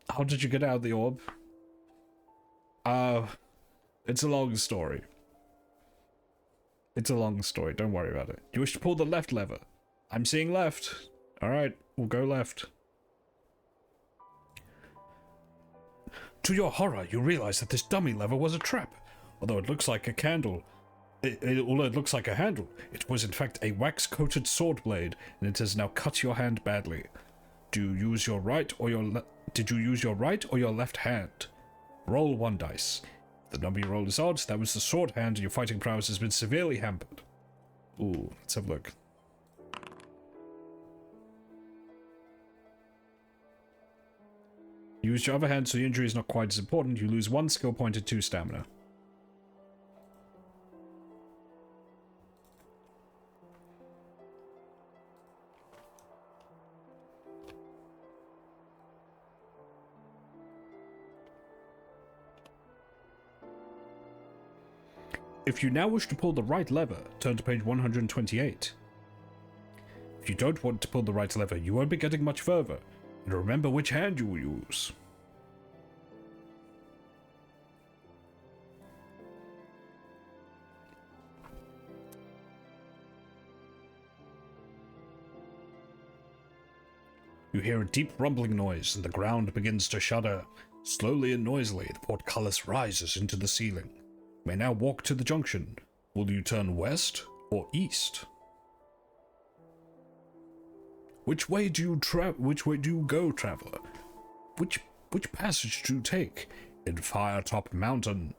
How did you get out of the orb? It's a long story. It's a long story, don't worry about it. You wish to pull the left lever. I'm seeing left. Alright, we'll go left. To your horror, you realize that this dummy lever was a trap. Although it looks like a candle. Although it looks like a handle, it was in fact a wax-coated sword blade, and it has now cut your hand badly. Do you use your right or your Did you use your right or your left hand? Roll 1 dice. The number you rolled is odd. That was the sword hand, and your fighting prowess has been severely hampered. Ooh, let's have a look. Use your other hand so the injury is not quite as important. You lose 1 skill point and 2 stamina. If you now wish to pull the right lever, turn to page 128. If you don't want to pull the right lever, you won't be getting much further. And remember which hand you will use. You hear a deep rumbling noise, and the ground begins to shudder. Slowly and noisily, the portcullis rises into the ceiling. You may now walk to the junction. Will you turn west or east? Which way do you go, traveler? Which passage do you take in Firetop Mountain?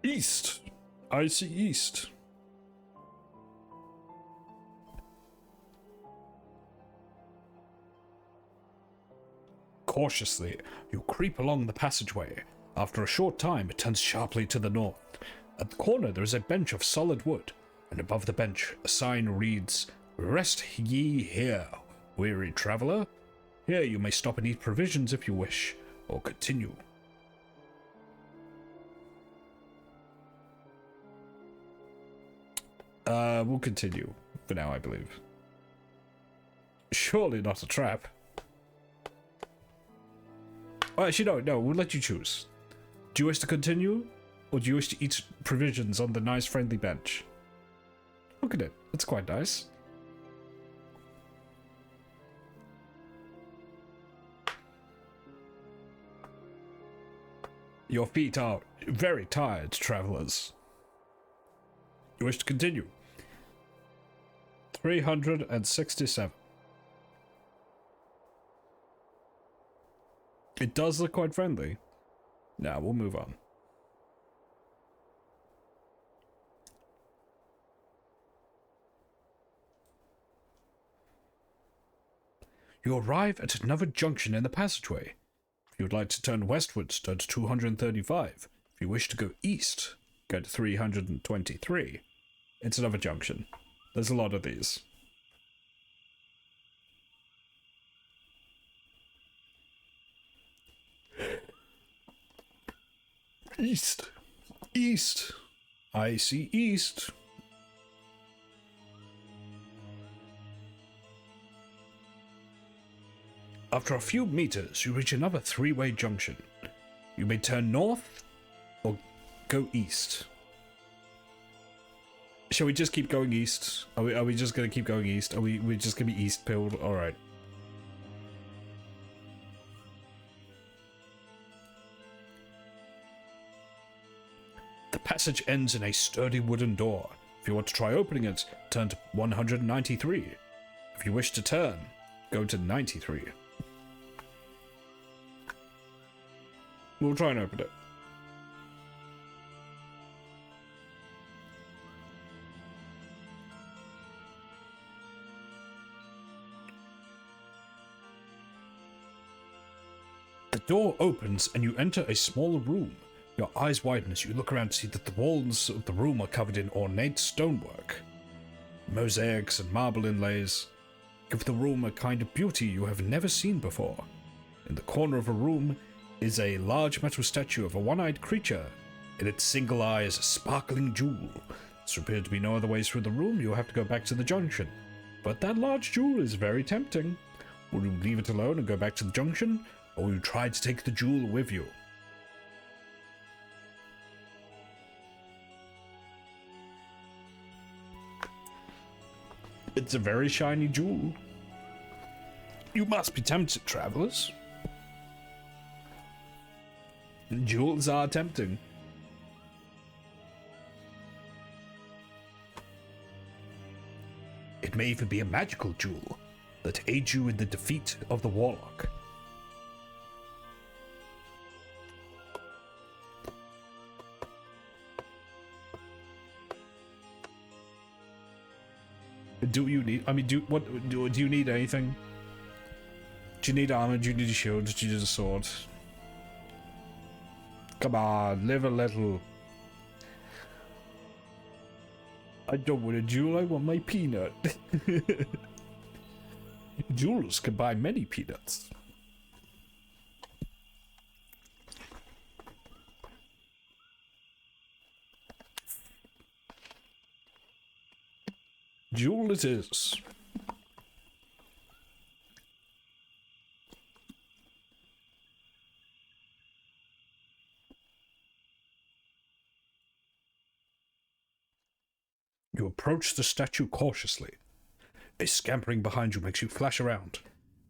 East. I see east. Cautiously, you creep along the passageway. After a short time, it turns sharply to the north. At the corner, there is a bench of solid wood, and above the bench, a sign reads, "Rest ye here, weary traveler. Here you may stop and eat provisions if you wish, or continue." We'll continue for now, I believe. Surely not a trap. Oh, actually, no, we'll let you choose. Do you wish to continue, or do you wish to eat provisions on the nice, friendly bench? Look at it. It's quite nice. Your feet are very tired, travelers. You wish to continue? 367. It does look quite friendly. Now we'll move on. You arrive at another junction in the passageway. If you would like to turn westwards, turn to 235. If you wish to go east, go to 323. It's another junction. There's a lot of these. East. East. I see east. After a few meters, you reach another three-way junction. You may turn north or go east. Shall we just keep going east? Are we just gonna keep going east? Are we just gonna be east pilled? Alright. The passage ends in a sturdy wooden door. If you want to try opening it, turn to 193. If you wish to turn, go to 93. We'll try and open it. The door opens and you enter a small room. Your eyes widen as you look around to see that the walls of the room are covered in ornate stonework. Mosaics and marble inlays give the room a kind of beauty you have never seen before. In the corner of a room is a large metal statue of a one-eyed creature. In its single eye is a sparkling jewel. There appear to be no other ways through the room. You'll have to go back to the junction. But that large jewel is very tempting. Will you leave it alone and go back to the junction, or will you try to take the jewel with you? It's a very shiny jewel. You must be tempted, travelers. Jewels are tempting. It may even be a magical jewel that aids you in the defeat of the warlock. Do you need? I mean, do you need anything? Do you need armor? Do you need a shield? Do you need a sword? Come on, live a little. I don't want a jewel, I want my peanut. Jewels can buy many peanuts. Jewel it is. You approach the statue cautiously. A scampering behind you makes you flash around,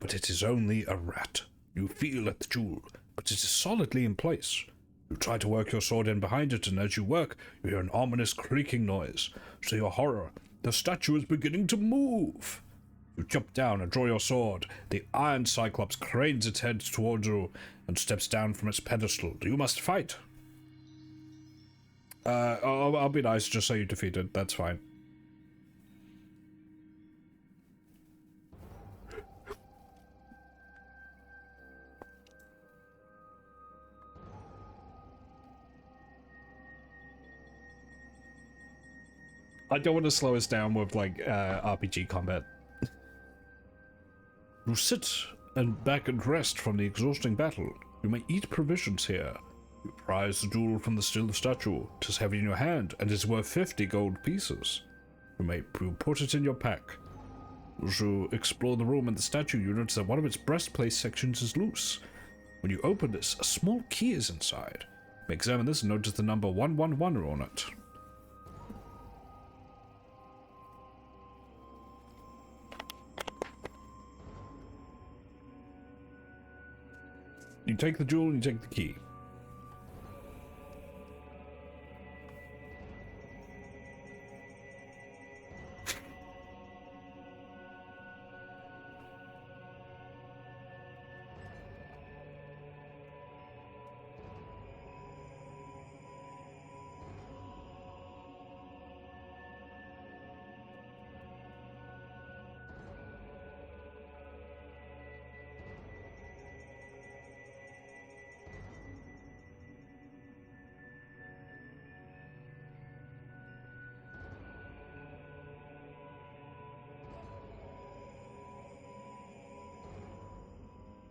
but it is only a rat. You feel at the jewel, but it is solidly in place. You try to work your sword in behind it, and as you work, you hear an ominous creaking noise. To your horror, the statue is beginning to move. You jump down and draw your sword. The iron cyclops cranes its head towards you and steps down from its pedestal. You must fight. I'll be nice, just say you defeated. That's fine. I don't want to slow us down with, like, RPG combat. You sit and back and rest from the exhausting battle. You may eat provisions here. You prize the jewel from the still statue. 'Tis heavy in your hand, and is worth 50 gold pieces. You put it in your pack. As you explore the room and the statue, you notice that one of its breastplate sections is loose. When you open this, a small key is inside. You may examine this and notice the number 111 on it. You take the jewel and you take the key.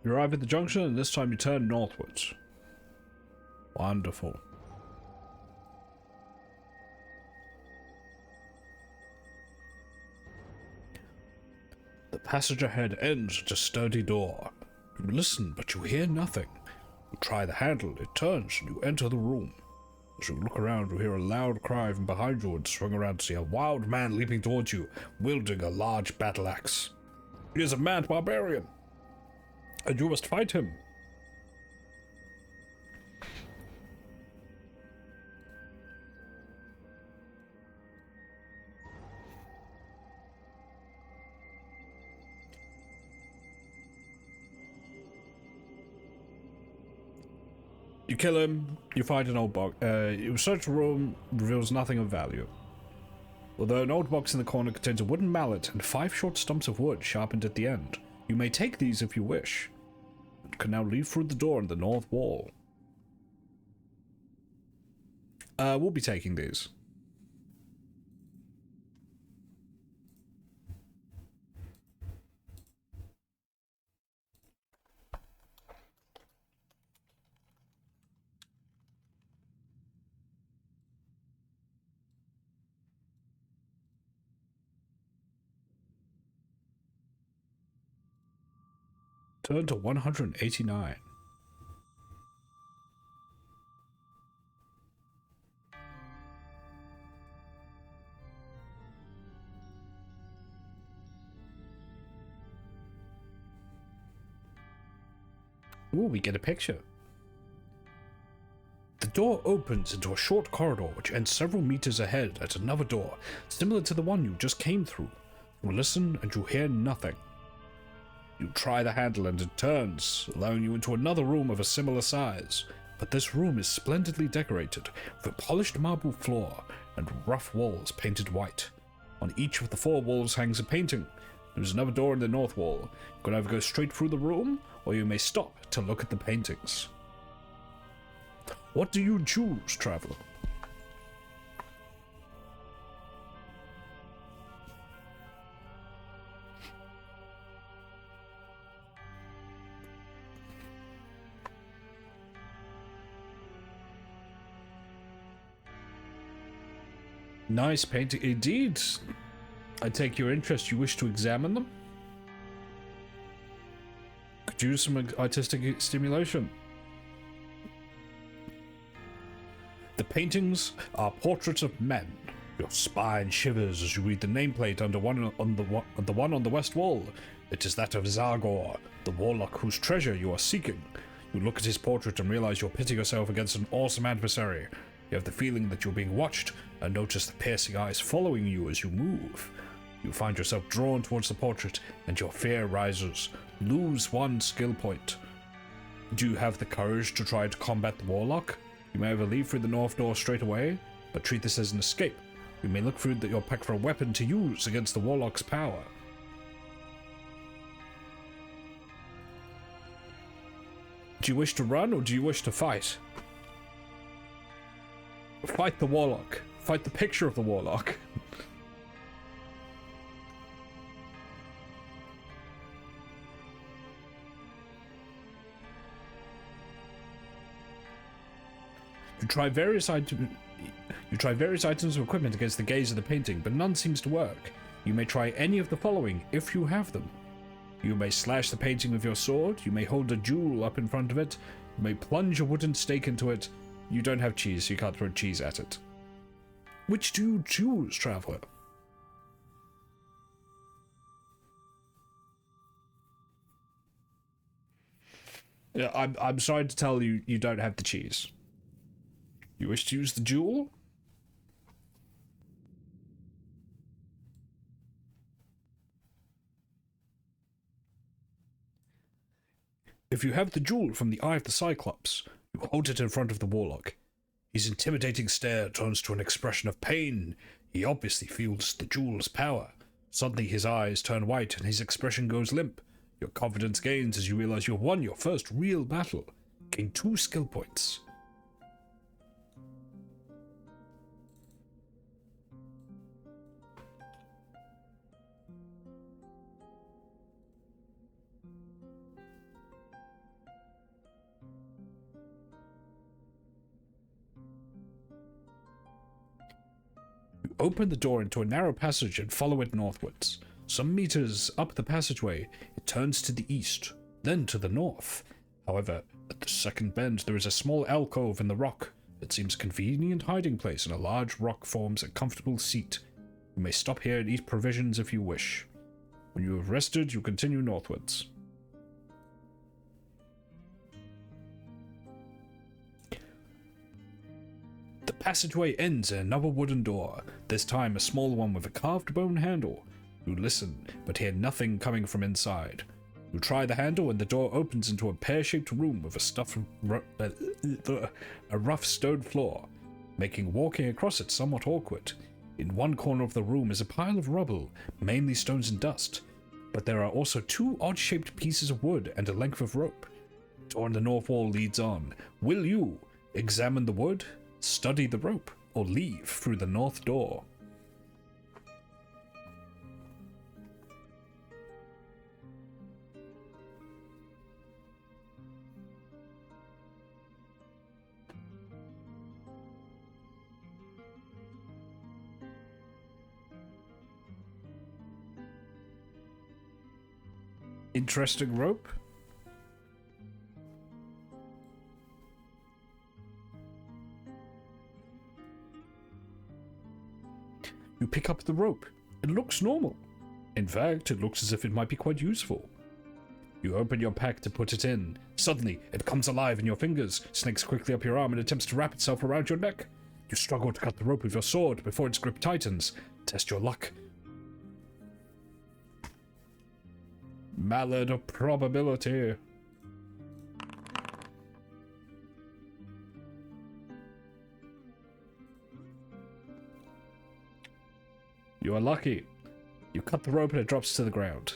You arrive at the junction, and this time you turn northwards. Wonderful. passage ahead ends at a sturdy door. You listen, but you hear nothing. You try the handle, it turns, and you enter the room. As you look around, you hear a loud cry from behind you and swing around to see a wild man leaping towards you, wielding a large battle axe. He is a mad barbarian, and you must fight him. You kill him, you find an old box. You search the room, reveals nothing of value. Although an old box in the corner contains a wooden mallet and 5 short stumps of wood sharpened at the end. You may take these if you wish. You can now leave through the door in the north wall. We'll be taking these. Turn to 189. Ooh, we get a picture. The door opens into a short corridor which ends several meters ahead at another door, similar to the one you just came through. You listen and you hear nothing. You try the handle and it turns, allowing you into another room of a similar size. But this room is splendidly decorated, with a polished marble floor and rough walls painted white. On each of the 4 walls hangs a painting. There is another door in the north wall. You can either go straight through the room, or you may stop to look at the paintings. What do you choose, traveler? Nice painting indeed. I take your interest. You wish to examine them? Could use some artistic stimulation. The paintings are portraits of men. Your spine shivers as you read the nameplate under the one on the west wall. It is that of Zargor, the warlock whose treasure you are seeking. You look at his portrait and realize you're pitting yourself against an awesome adversary. You have the feeling that you're being watched and notice the piercing eyes following you as you move. You find yourself drawn towards the portrait and your fear rises. Lose 1 skill point. Do you have the courage to try to combat the warlock? You may either leave through the north door straight away, but treat this as an escape. You may look through your pack for a weapon to use against the warlock's power. Do you wish to run or do you wish to fight? Fight the warlock. Fight the picture of the warlock. You try various items of equipment against the gaze of the painting, but none seems to work. You may try any of the following if you have them. You may slash the painting with your sword, you may hold a jewel up in front of it, you may plunge a wooden stake into it. You don't have cheese, so you can't throw cheese at it. Which do you choose, traveler? Yeah, I'm sorry to tell you, you don't have the cheese. You wish to use the jewel? If you have the jewel from the Eye of the Cyclops, you hold it in front of the warlock. His intimidating stare turns to an expression of pain. He obviously feels the jewel's power. Suddenly his eyes turn white and his expression goes limp. Your confidence gains as you realize you have won your first real battle. Gain 2 skill points. Open the door into a narrow passage and follow it northwards. Some meters up the passageway, it turns to the east, then to the north. However, at the second bend, there is a small alcove in the rock. It seems a convenient hiding place, and a large rock forms a comfortable seat. You may stop here and eat provisions if you wish. When you have rested, you continue northwards. The passageway ends in another wooden door, this time a small one with a carved bone handle. You listen, but hear nothing coming from inside. You try the handle and the door opens into a pear-shaped room with a rough stone floor, making walking across it somewhat awkward. In one corner of the room is a pile of rubble, mainly stones and dust, but there are also two odd-shaped pieces of wood and a length of rope. The door on the north wall leads on. Will you examine the wood, study the rope, or leave through the north door? Interesting rope. You pick up the rope. It looks normal. In fact, it looks as if it might be quite useful. You open your pack to put it in. Suddenly, it comes alive in your fingers, snakes quickly up your arm, and attempts to wrap itself around your neck. You struggle to cut the rope with your sword before its grip tightens. Test your luck. Mallet of probability. You are lucky. You cut the rope and it drops to the ground.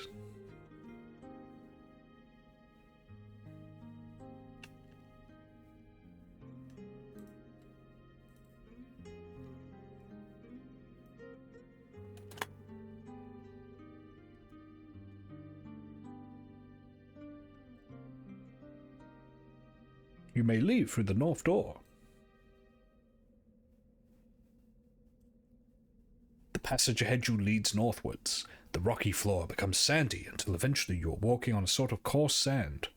You may leave through the north door. The passage ahead you leads northwards. The rocky floor becomes sandy until eventually you are walking on a sort of coarse sand.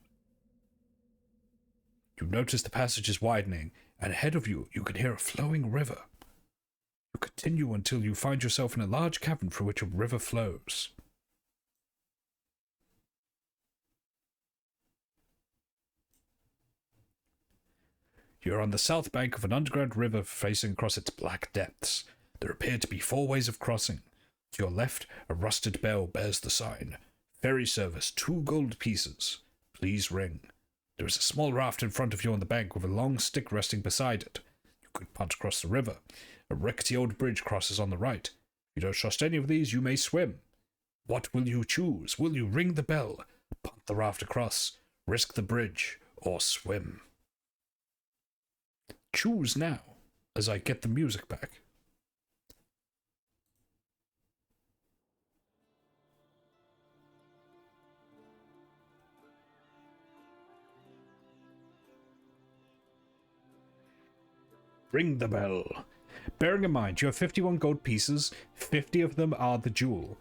You notice the passage is widening, and ahead of you, you can hear a flowing river. You continue until you find yourself in a large cavern through which a river flows. You are on the south bank of an underground river facing across its black depths. There appear to be 4 ways of crossing. To your left, a rusted bell bears the sign, "Ferry service, 2 gold pieces. Please ring." There is a small raft in front of you on the bank with a long stick resting beside it. You could punt across the river. A rickety old bridge crosses on the right. If you don't trust any of these, you may swim. What will you choose? Will you ring the bell, punt the raft across, risk the bridge, or swim? Choose now, as I get the music back. Ring the bell. Bearing in mind, you have 51 gold pieces, 50 of them are the jewel.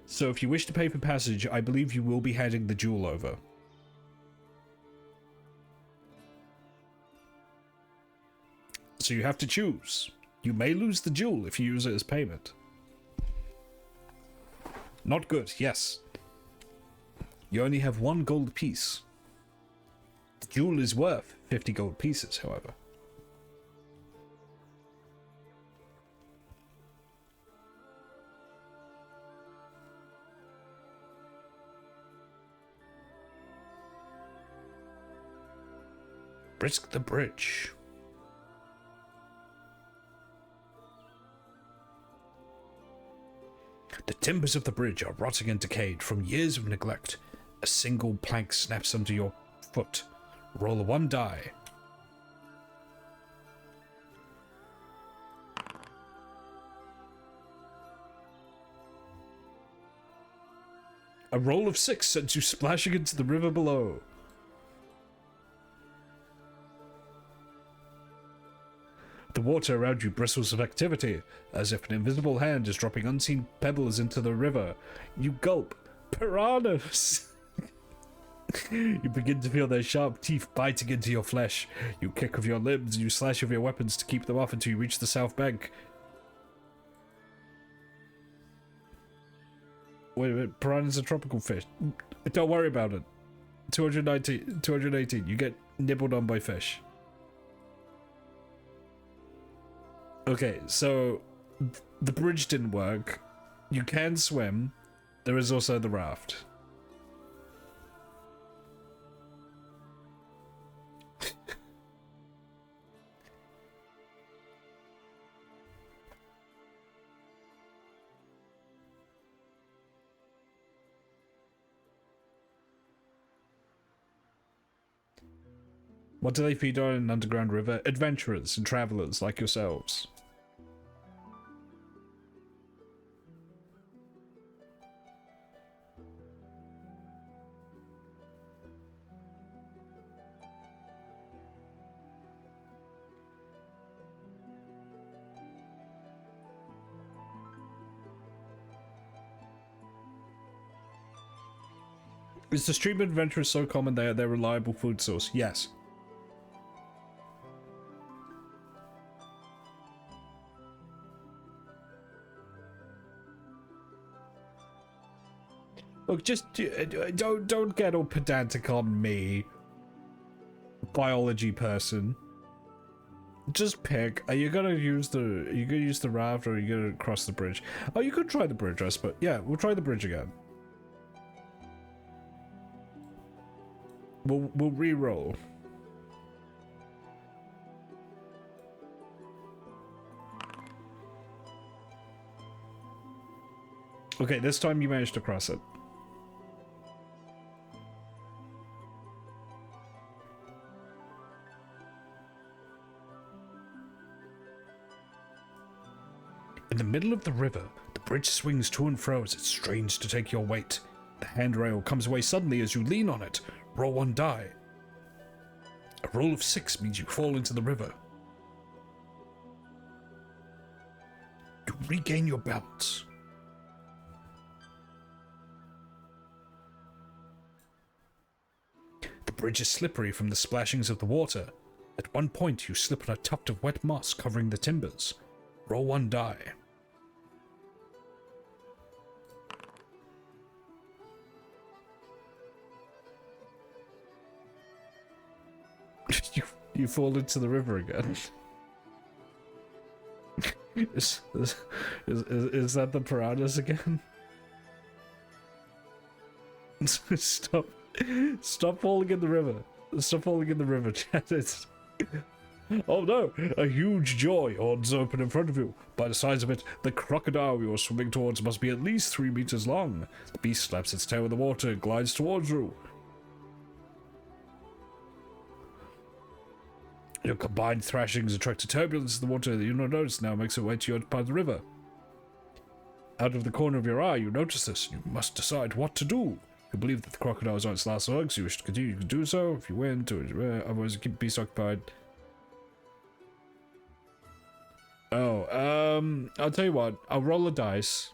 So if you wish to pay for passage, I believe you will be handing the jewel over. So you have to choose. You may lose the jewel if you use it as payment. Not good, yes. You only have 1 gold piece. The jewel is worth 50 gold pieces, however. Risk the bridge. The timbers of the bridge are rotting and decayed from years of neglect. A single plank snaps under your foot. Roll a 1 die. A roll of 6 sends you splashing into the river below. The water around you bristles with activity, as if an invisible hand is dropping unseen pebbles into the river. You gulp. Piranhas! You begin to feel their sharp teeth biting into your flesh. You kick with your limbs, you slash with your weapons to keep them off until you reach the south bank. Wait a minute, piranha's a tropical fish. Don't worry about it. 218, you get nibbled on by fish. Okay, so the bridge didn't work. You can swim. There is also the raft. What do they feed on in an underground river? Adventurers and travelers like yourselves. Is the stream of adventurers so common they are their reliable food source? Yes. Look, just don't get all pedantic on me, biology person. Just pick. Are you gonna use the raft, or are you gonna cross the bridge? Oh, you could try the bridge, I suppose. Yeah, we'll try the bridge again. We'll re-roll. Okay, this time you managed to cross it. In the middle of the river, the bridge swings to and fro as it strains to take your weight. The handrail comes away suddenly as you lean on it. Roll one die. A roll of 6 means you fall into the river. You regain your balance. The bridge is slippery from the splashings of the water. At one point, you slip on a tuft of wet moss covering the timbers. Roll one die. You fall into the river again. Is that the piranhas again? Stop falling in the river. Stop falling in the river, chat. Oh no! A huge jaw yawns open in front of you. By the size of it, the crocodile you're swimming towards must be at least 3 meters long. The beast slaps its tail in the water and glides towards you. Your combined thrashings attract a turbulence in the water that you don't notice now makes its way to your part of the river. Out of the corner of your eye, you notice this. You must decide what to do. You believe that the crocodile is on its last legs. You wish to continue, you can do so. If you win, otherwise keep the beast occupied. Oh, I'll tell you what. I'll roll a dice.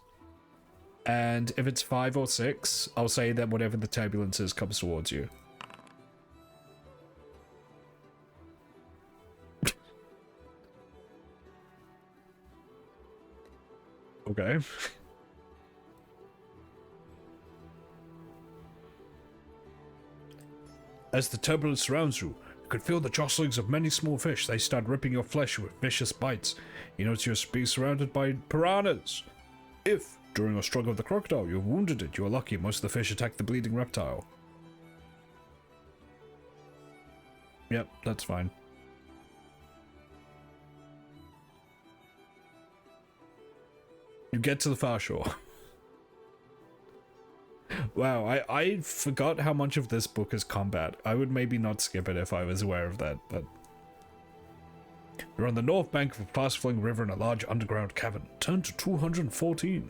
And if it's 5 or 6, I'll say that whatever the turbulence is comes towards you. Okay. As the turbulence surrounds you, you can feel the jostlings of many small fish. They start ripping your flesh with vicious bites. You notice you're being surrounded by piranhas. If, during a struggle with the crocodile, you have wounded it, you are lucky. Most of the fish attack the bleeding reptile. Yep, that's fine. You get to the far shore. Wow, I forgot how much of this book is combat. I would maybe not skip it if I was aware of that, but... You're on the north bank of a fast-flowing river in a large underground cavern. Turn to 214.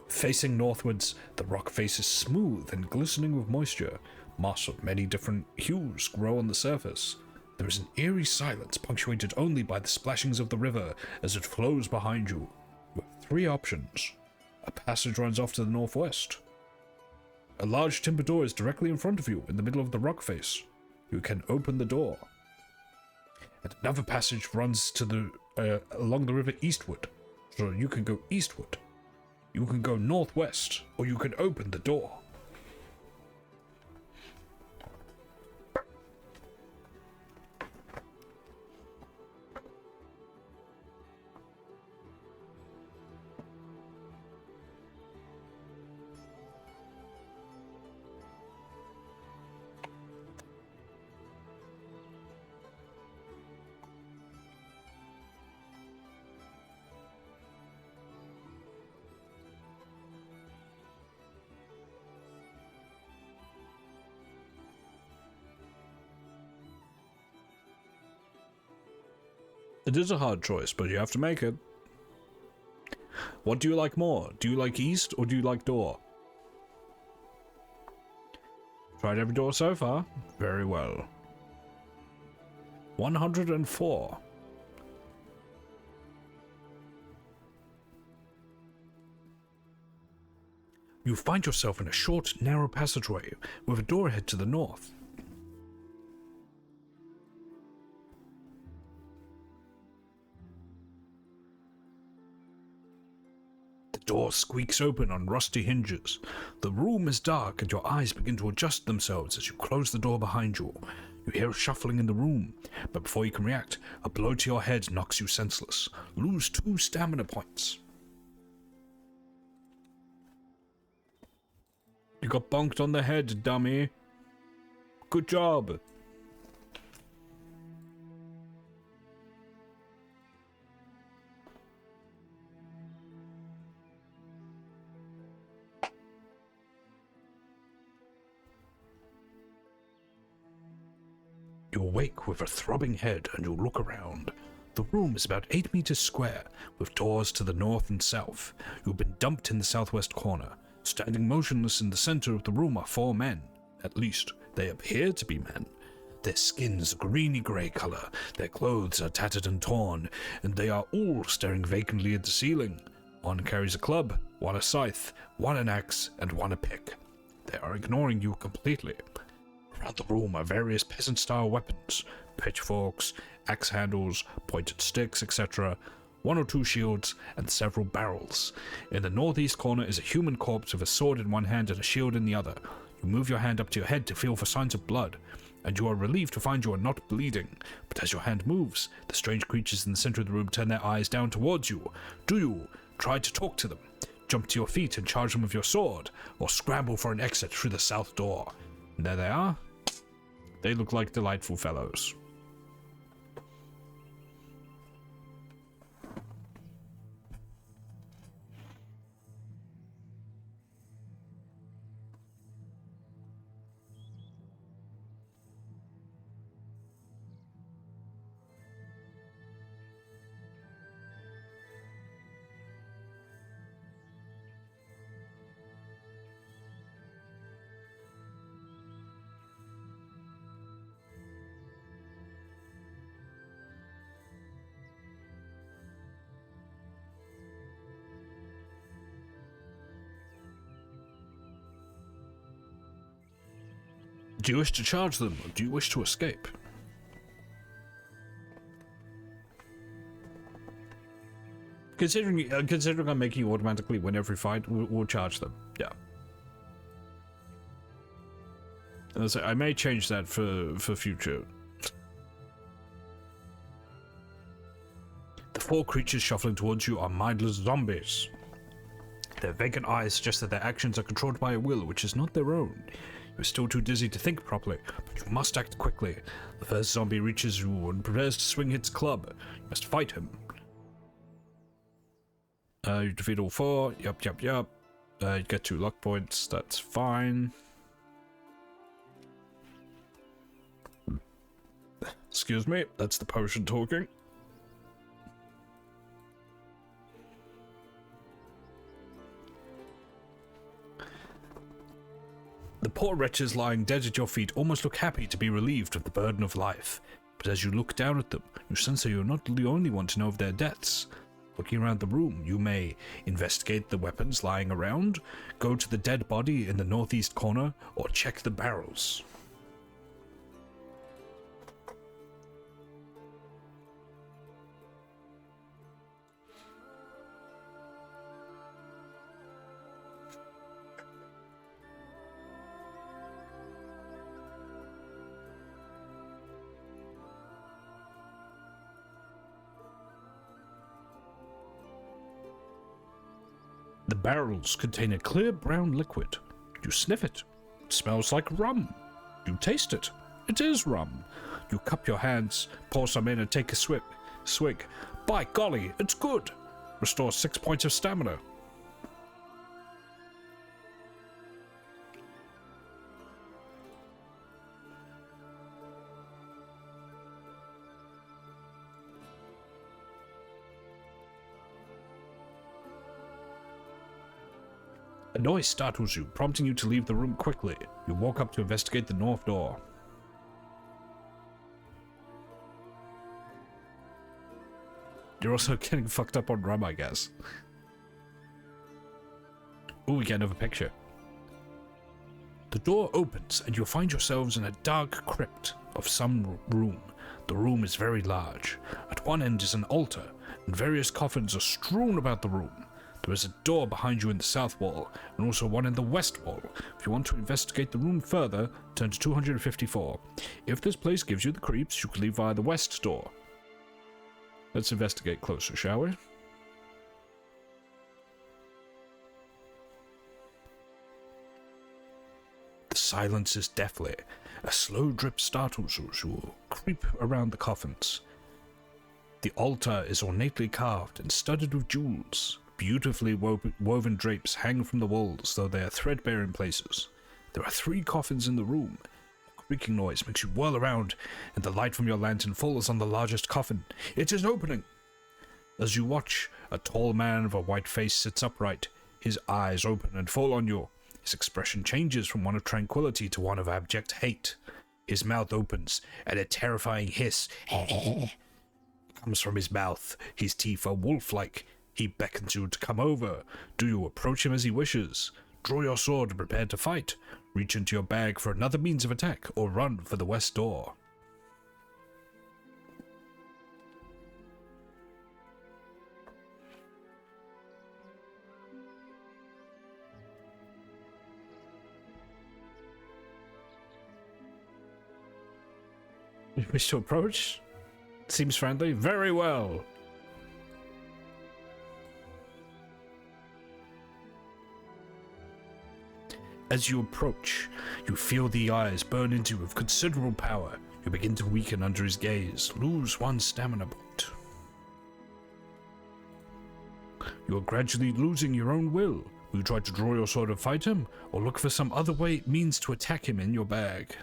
Facing northwards, the rock face is smooth and glistening with moisture. Moss of many different hues grow on the surface. There is an eerie silence punctuated only by the splashings of the river as it flows behind you. You have 3 options. A passage runs off to the northwest. A large timber door is directly in front of you in the middle of the rock face. You can open the door. And another passage runs to the along the river eastward, so you can go eastward. You can go northwest, or you can open the door. It is a hard choice, but you have to make it. What do you like more? Do you like east or do you like door? Tried every door so far? Very well. 104. You find yourself in a short, narrow passageway with a door ahead to the north. The door squeaks open on rusty hinges. The room is dark and your eyes begin to adjust themselves as you close the door behind you. You hear a shuffling in the room, but before you can react, a blow to your head knocks you senseless. Lose 2 stamina points. You got bonked on the head, dummy. Good job. You awake with a throbbing head and you look around. The room is about 8 meters square, with doors to the north and south. You've been dumped in the southwest corner. Standing motionless in the center of the room are 4 men. At least, they appear to be men. Their skin's a greeny-grey color, their clothes are tattered and torn, and they are all staring vacantly at the ceiling. One carries a club, one a scythe, one an axe, and one a pick. They are ignoring you completely. Around the room are various peasant-style weapons, pitchforks, axe handles, pointed sticks, etc., 1 or 2 shields, and several barrels. In the northeast corner is a human corpse with a sword in one hand and a shield in the other. You move your hand up to your head to feel for signs of blood, and you are relieved to find you are not bleeding. But as your hand moves, the strange creatures in the center of the room turn their eyes down towards you. Do you try to talk to them, jump to your feet and charge them with your sword, or scramble for an exit through the south door? And there they are. They look like delightful fellows. Do you wish to charge them, or do you wish to escape? Considering I'm making you automatically win every fight, we'll charge them. Yeah. I may change that for future. The 4 creatures shuffling towards you are mindless zombies. Their vacant eyes suggest that their actions are controlled by a will which is not their own. You're still too dizzy to think properly, but you must act quickly. The first zombie reaches you and prepares to swing its club. You must fight him. You defeat all 4. Yup. You get 2 luck points. That's fine. Excuse me, that's the potion talking. The poor wretches lying dead at your feet almost look happy to be relieved of the burden of life. But as you look down at them, you sense that you're not the only one to know of their deaths. Looking around the room, you may investigate the weapons lying around, go to the dead body in the northeast corner, or check the barrels. The barrels contain a clear brown liquid. You sniff it. It smells like rum. You taste it. It is rum. You cup your hands, pour some in and take a swig. By golly, it's good. Restores 6 points of stamina. A noise startles you, prompting you to leave the room quickly. You walk up to investigate the north door. You're also getting fucked up on rum, I guess. Ooh, we get another picture. The door opens, and you'll find yourselves in a dark crypt of some room. The room is very large. At one end is an altar, and various coffins are strewn about the room. There is a door behind you in the south wall, and also one in the west wall. If you want to investigate the room further, turn to 254. If this place gives you the creeps, you can leave via the west door. Let's investigate closer, shall we? The silence is deathly. A slow drip startles you as you creep around the coffins. The altar is ornately carved and studded with jewels. Beautifully woven drapes hang from the walls, though they are threadbare in places. There are 3 coffins in the room. A creaking noise makes you whirl around, and the light from your lantern falls on the largest coffin. It is opening! As you watch, a tall man of a white face sits upright. His eyes open and fall on you. His expression changes from one of tranquility to one of abject hate. His mouth opens, and a terrifying hiss comes from his mouth. His teeth are wolf-like. He beckons you to come over. Do you approach him as he wishes? Draw your sword and prepare to fight. Reach into your bag for another means of attack, or run for the west door. You wish to approach? Seems friendly. Very well. As you approach, you feel the eyes burn into you with considerable power. You begin to weaken under his gaze, lose 1 stamina point. You are gradually losing your own will. Will you try to draw your sword and fight him, or look for some other means to attack him in your bag?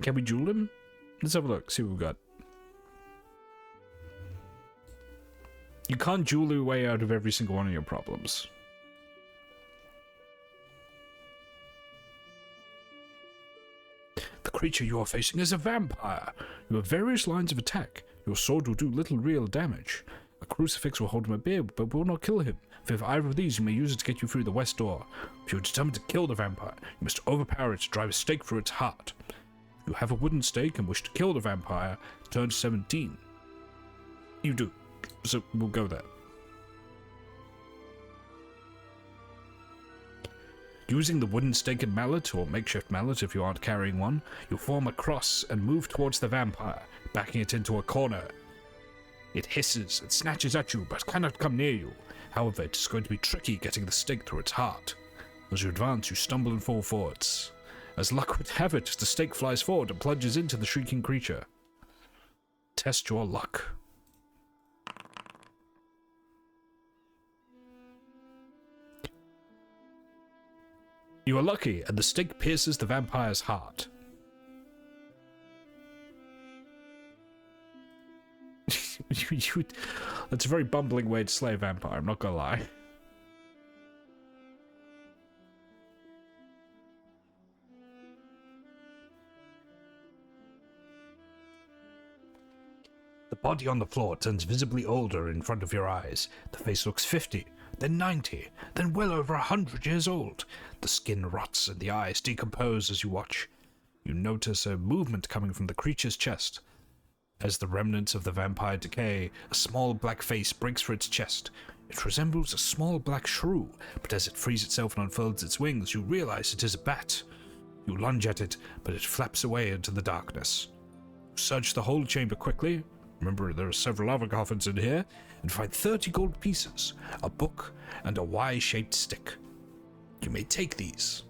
Can we duel him? Let's have a look, see what we've got. You can't duel your way out of every single one of your problems. The creature you are facing is a vampire. You have various lines of attack. Your sword will do little real damage. A crucifix will hold him at bay, but will not kill him. If you have either of these, you may use it to get you through the west door. If you are determined to kill the vampire, you must overpower it to drive a stake through its heart. You have a wooden stake and wish to kill the vampire, turn to 17. You do, so we'll go there. Using the wooden stake and mallet, or makeshift mallet if you aren't carrying one, you'll form a cross and move towards the vampire, backing it into a corner. It hisses and snatches at you, but cannot come near you. However, it is going to be tricky getting the stake through its heart. As you advance, you stumble and fall forwards. As luck would have it, the stake flies forward and plunges into the shrieking creature. Test your luck. You are lucky, and the stake pierces the vampire's heart. That's a very bumbling way to slay a vampire, I'm not gonna lie. The body on the floor turns visibly older in front of your eyes. The face looks 50, then 90, then well over 100 years old. The skin rots and the eyes decompose as you watch. You notice a movement coming from the creature's chest. As the remnants of the vampire decay, a small black face breaks for its chest. It resembles a small black shrew, but as it frees itself and unfolds its wings, you realize it is a bat. You lunge at it, but it flaps away into the darkness. You search the whole chamber quickly. Remember, there are several other coffins in here, and find 30 gold pieces, a book, and a Y-shaped stick. You may take these.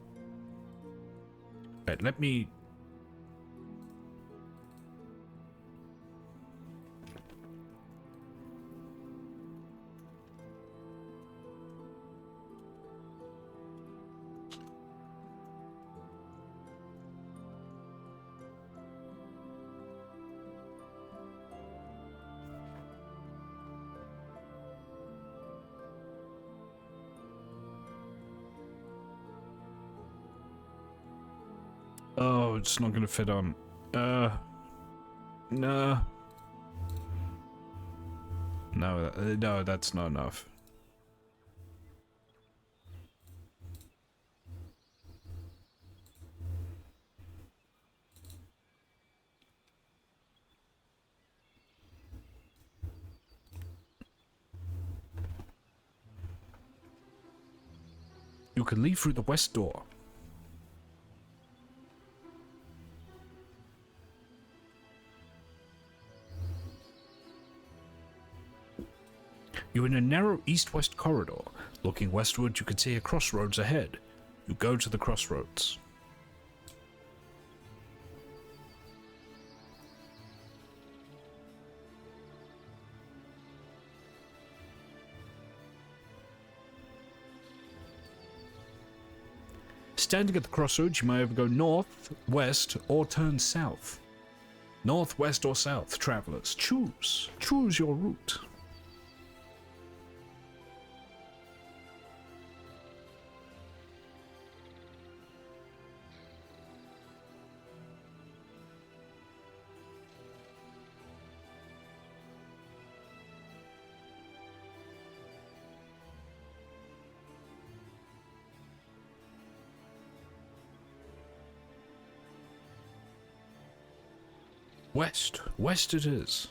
Right, let me... Oh, it's not gonna fit on. No. No, that's not enough. You can leave through the west door. You're in a narrow east-west corridor. Looking westward, you can see a crossroads ahead. You go to the crossroads. Standing at the crossroads, you may either go north, west, or turn south. North, west, or south, travelers. Choose. Choose your route. West. West it is.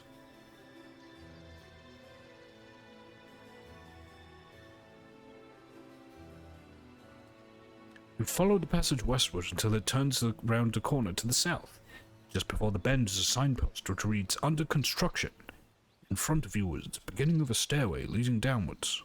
You follow the passage westward until it turns round the corner to the south. Just before the bend is a signpost which reads, "Under construction." In front of you is the beginning of a stairway leading downwards.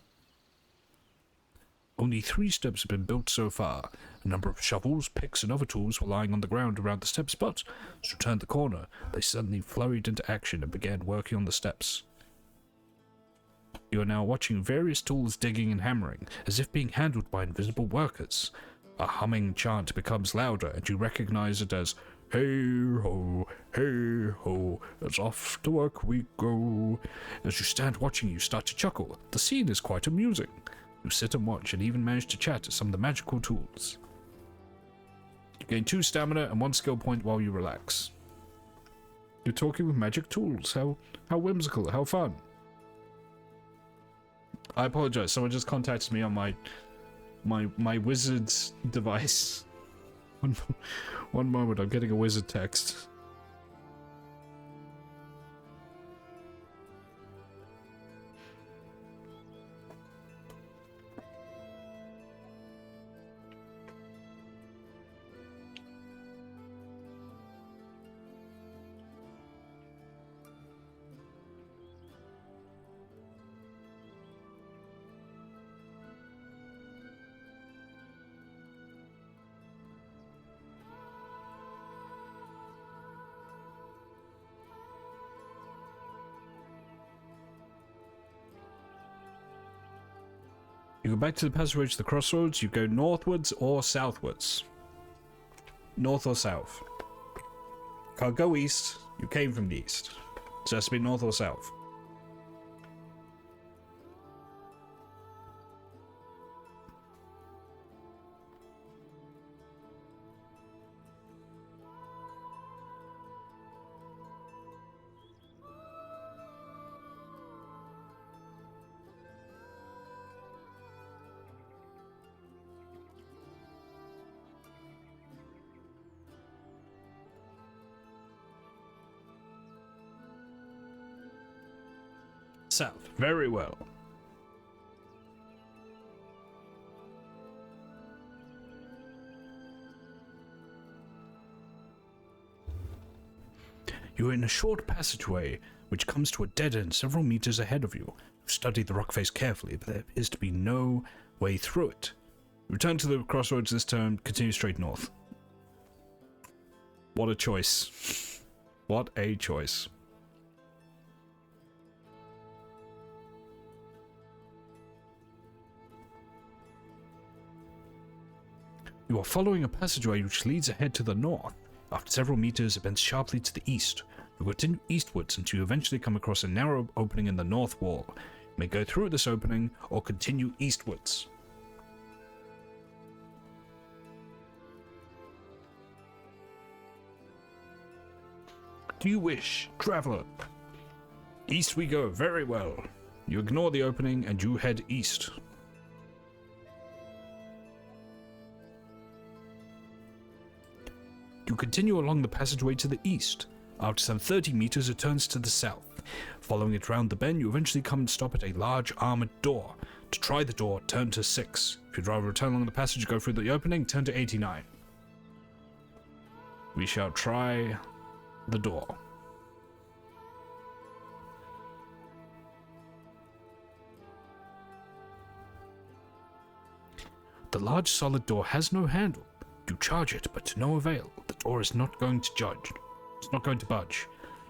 Only 3 steps have been built so far. A number of shovels, picks, and other tools were lying on the ground around the steps, but as you turned the corner, they suddenly flurried into action and began working on the steps. You are now watching various tools digging and hammering, as if being handled by invisible workers. A humming chant becomes louder, and you recognize it as, "Hey ho, as off to work we go." As you stand watching, you start to chuckle. The scene is quite amusing. You sit and watch, and even manage to chat to some of the magical tools. You gain 2 stamina and 1 skill point while you relax. You're talking with magic tools. How whimsical, how fun. I apologize, someone just contacted me on my wizard's device. One moment, I'm getting a wizard text. You go back to the passageway to the crossroads, you go northwards or southwards. North or south. Can't go east, you came from the east. So it has to be north or south. South. Very well. You are in a short passageway which comes to a dead end several meters ahead of you. You've studied the rock face carefully, but there appears to be no way through it. Return to the crossroads this turn, continue straight north. What a choice. What a choice. You are following a passageway which leads ahead to the north. After several meters, it bends sharply to the east. You continue eastwards until you eventually come across a narrow opening in the north wall. You may go through this opening or continue eastwards. Do you wish, traveler? East we go, very well. You ignore the opening and you head east. You continue along the passageway to the east. After some 30 meters, it turns to the south. Following it round the bend, you eventually come and stop at a large armored door. To try the door, turn to 6. If you'd rather return along the passage, go through the opening, turn to 89. We shall try the door. The large solid door has no handle. You charge it, but to no avail. The door is not going to judge. It's not going to budge.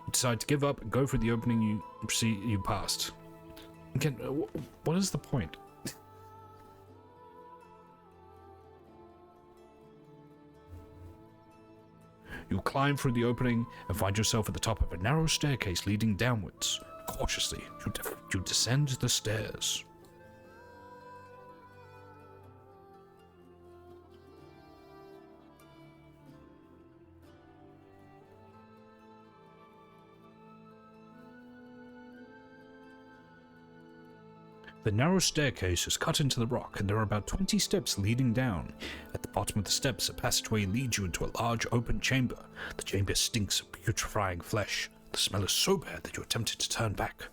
You decide to give up and go for the opening you passed. Again, what is the point? You climb through the opening and find yourself at the top of a narrow staircase leading downwards. Cautiously, you descend the stairs. The narrow staircase is cut into the rock, and there are about 20 steps leading down. At the bottom of the steps, a passageway leads you into a large open chamber. The chamber stinks of putrefying flesh. The smell is so bad that you are tempted to turn back.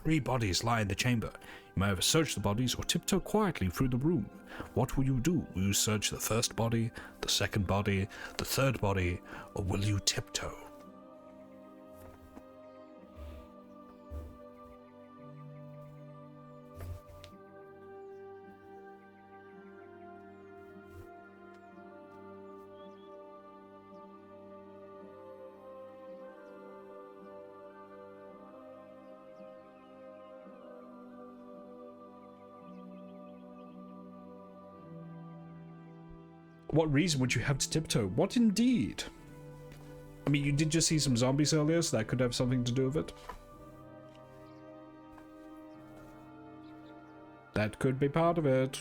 3 bodies lie in the chamber. You may either search the bodies or tiptoe quietly through the room. What will you do? Will you search the first body, the second body, the third body, or will you tiptoe? What reason would you have to tiptoe? What indeed? I mean, you did just see some zombies earlier, so that could have something to do with it. That could be part of it.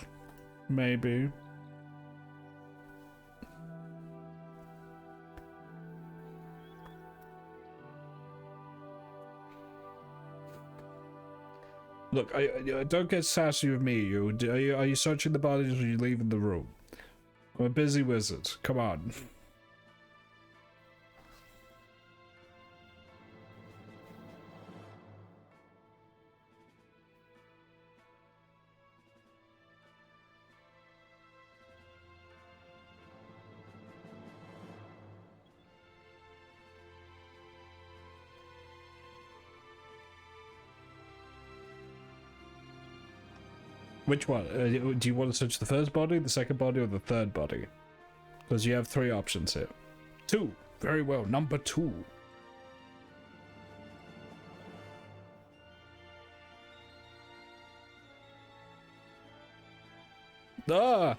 Maybe. Look, don't get sassy with me. Are you searching the bodies or are you leaving the room? I'm a busy wizard. Come on. Which one? Do you want to search the first body, the second body, or the third body? Because you have 3 options here. 2. Very well. Number 2. Ah!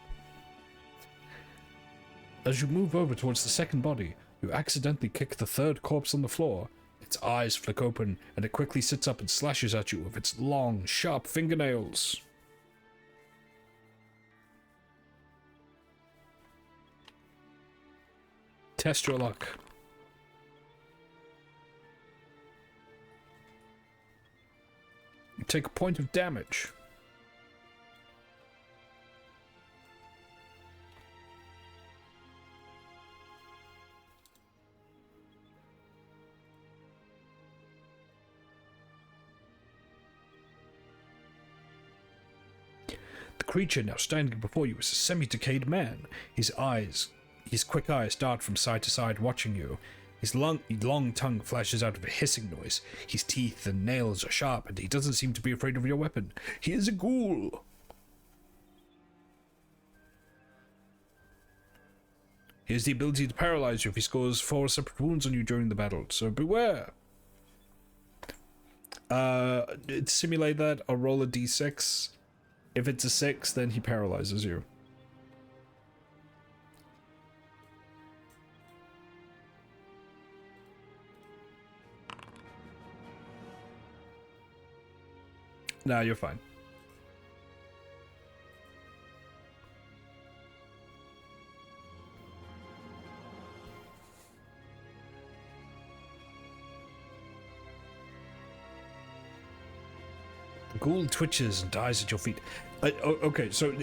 As you move over towards the second body, you accidentally kick the third corpse on the floor. Its eyes flick open, and it quickly sits up and slashes at you with its long, sharp fingernails. Test your luck. You take a point of damage. The creature now standing before you is a semi-decayed man. His quick eyes dart from side to side, watching you. His long tongue flashes out of a hissing noise. His teeth and nails are sharp, and he doesn't seem to be afraid of your weapon. He is a ghoul. He has the ability to paralyze you if he scores 4 separate wounds on you during the battle, so beware. To simulate that, I'll roll a d6. If it's a 6, then he paralyzes you. Nah, you're fine. The ghoul twitches and dies at your feet. Okay, so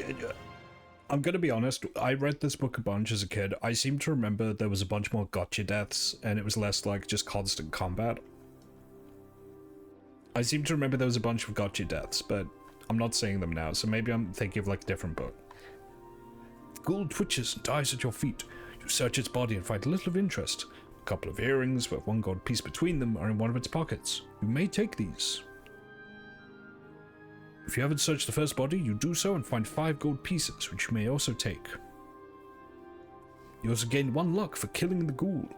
I'm gonna be honest. I read this book a bunch as a kid. I seem to remember there was a bunch more gotcha deaths, and it was less like just constant combat. I seem to remember there was a bunch of gotcha deaths, but I'm not seeing them now, so maybe I'm thinking of like a different book. The ghoul twitches and dies at your feet. You search its body and find little of interest. A couple of earrings with 1 gold piece between them are in one of its pockets. You may take these. If you haven't searched the first body, you do so and find 5 gold pieces, which you may also take. You also gain 1 luck for killing the ghoul.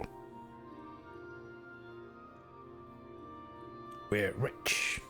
We're rich.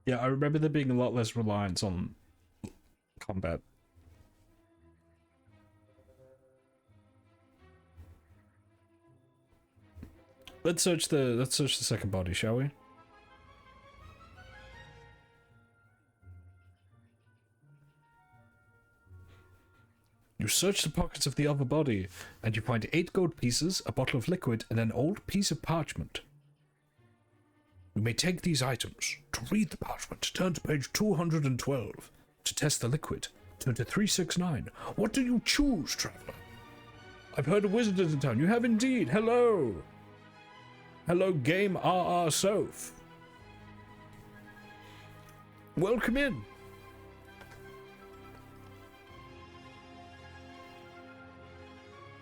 Yeah, I remember there being a lot less reliance on combat. Let's search the second body, shall we? You search the pockets of the other body, and you find 8 gold pieces, a bottle of liquid, and an old piece of parchment. You may take these items. To read the parchment, turn to page 212. To test the liquid, turn to 369. What do you choose, traveler? I've heard a wizard is in town. You have indeed. Hello. Hello, Game R.R. Soph. Welcome in.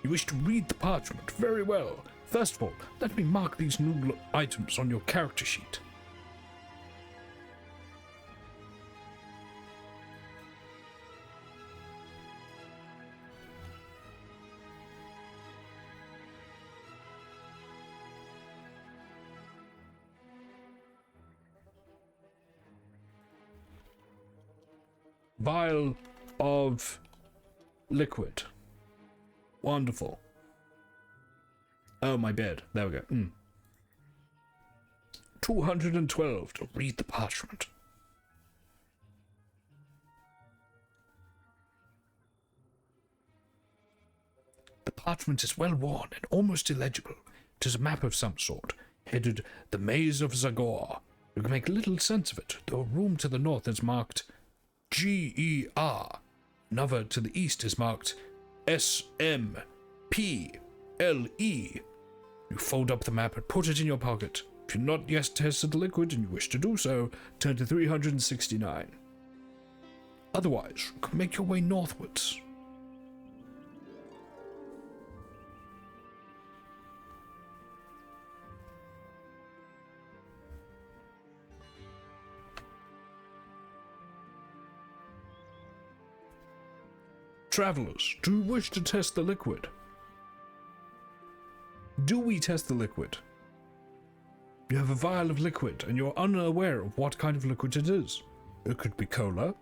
You wish to read the parchment? Very well. First of all, let me mark these new items on your character sheet. Vial of liquid. Wonderful. Oh, my bed. There we go. 212 to read the parchment. The parchment is well worn and almost illegible. It is a map of some sort, headed the Maze of Zagor. You can make little sense of it, though a room to the north is marked GER. Another to the east is marked SMPLE. You fold up the map and put it in your pocket. If you've not yet tested the liquid and you wish to do so, turn to 369. Otherwise, you can make your way northwards. Travelers, do you wish to test the liquid? Do we test the liquid? You have a vial of liquid and you're unaware of what kind of liquid it is. It could be cola.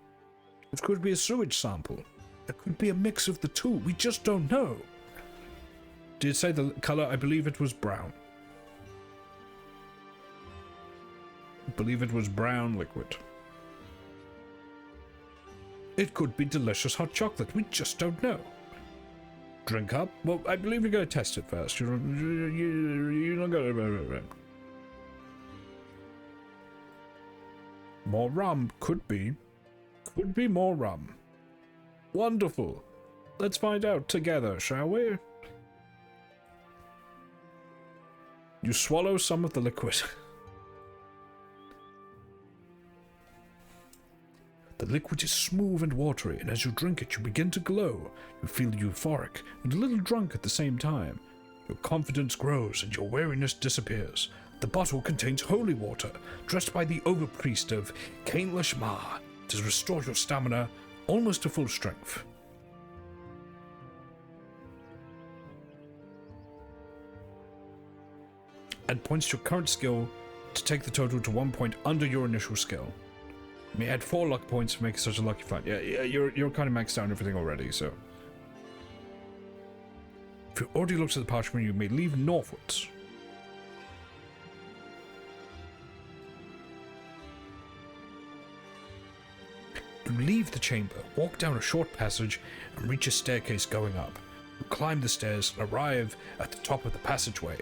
It could be a sewage sample. It could be a mix of the two. We just don't know. Did it say the color? I believe it was brown. I believe it was brown liquid. It could be delicious hot chocolate. We just don't know. Drink up? Well, I believe you're going to test it first. You're not going to... More rum. Could be. Could be more rum. Wonderful. Let's find out together, shall we? You swallow some of the liquid. The liquid is smooth and watery, and as you drink it, you begin to glow. You feel euphoric and a little drunk at the same time. Your confidence grows and your weariness disappears. The bottle contains holy water, dressed by the overpriest of Cain Lashmar, to restore your stamina almost to full strength. Add points to your current skill to take the total to 1 point under your initial skill. You may add 4 luck points to make it such a lucky find. Yeah, you're kind of maxed out on everything already, so. If you already looked at the parchment, you may leave northwards. You leave the chamber, walk down a short passage, and reach a staircase going up. You climb the stairs and arrive at the top of the passageway.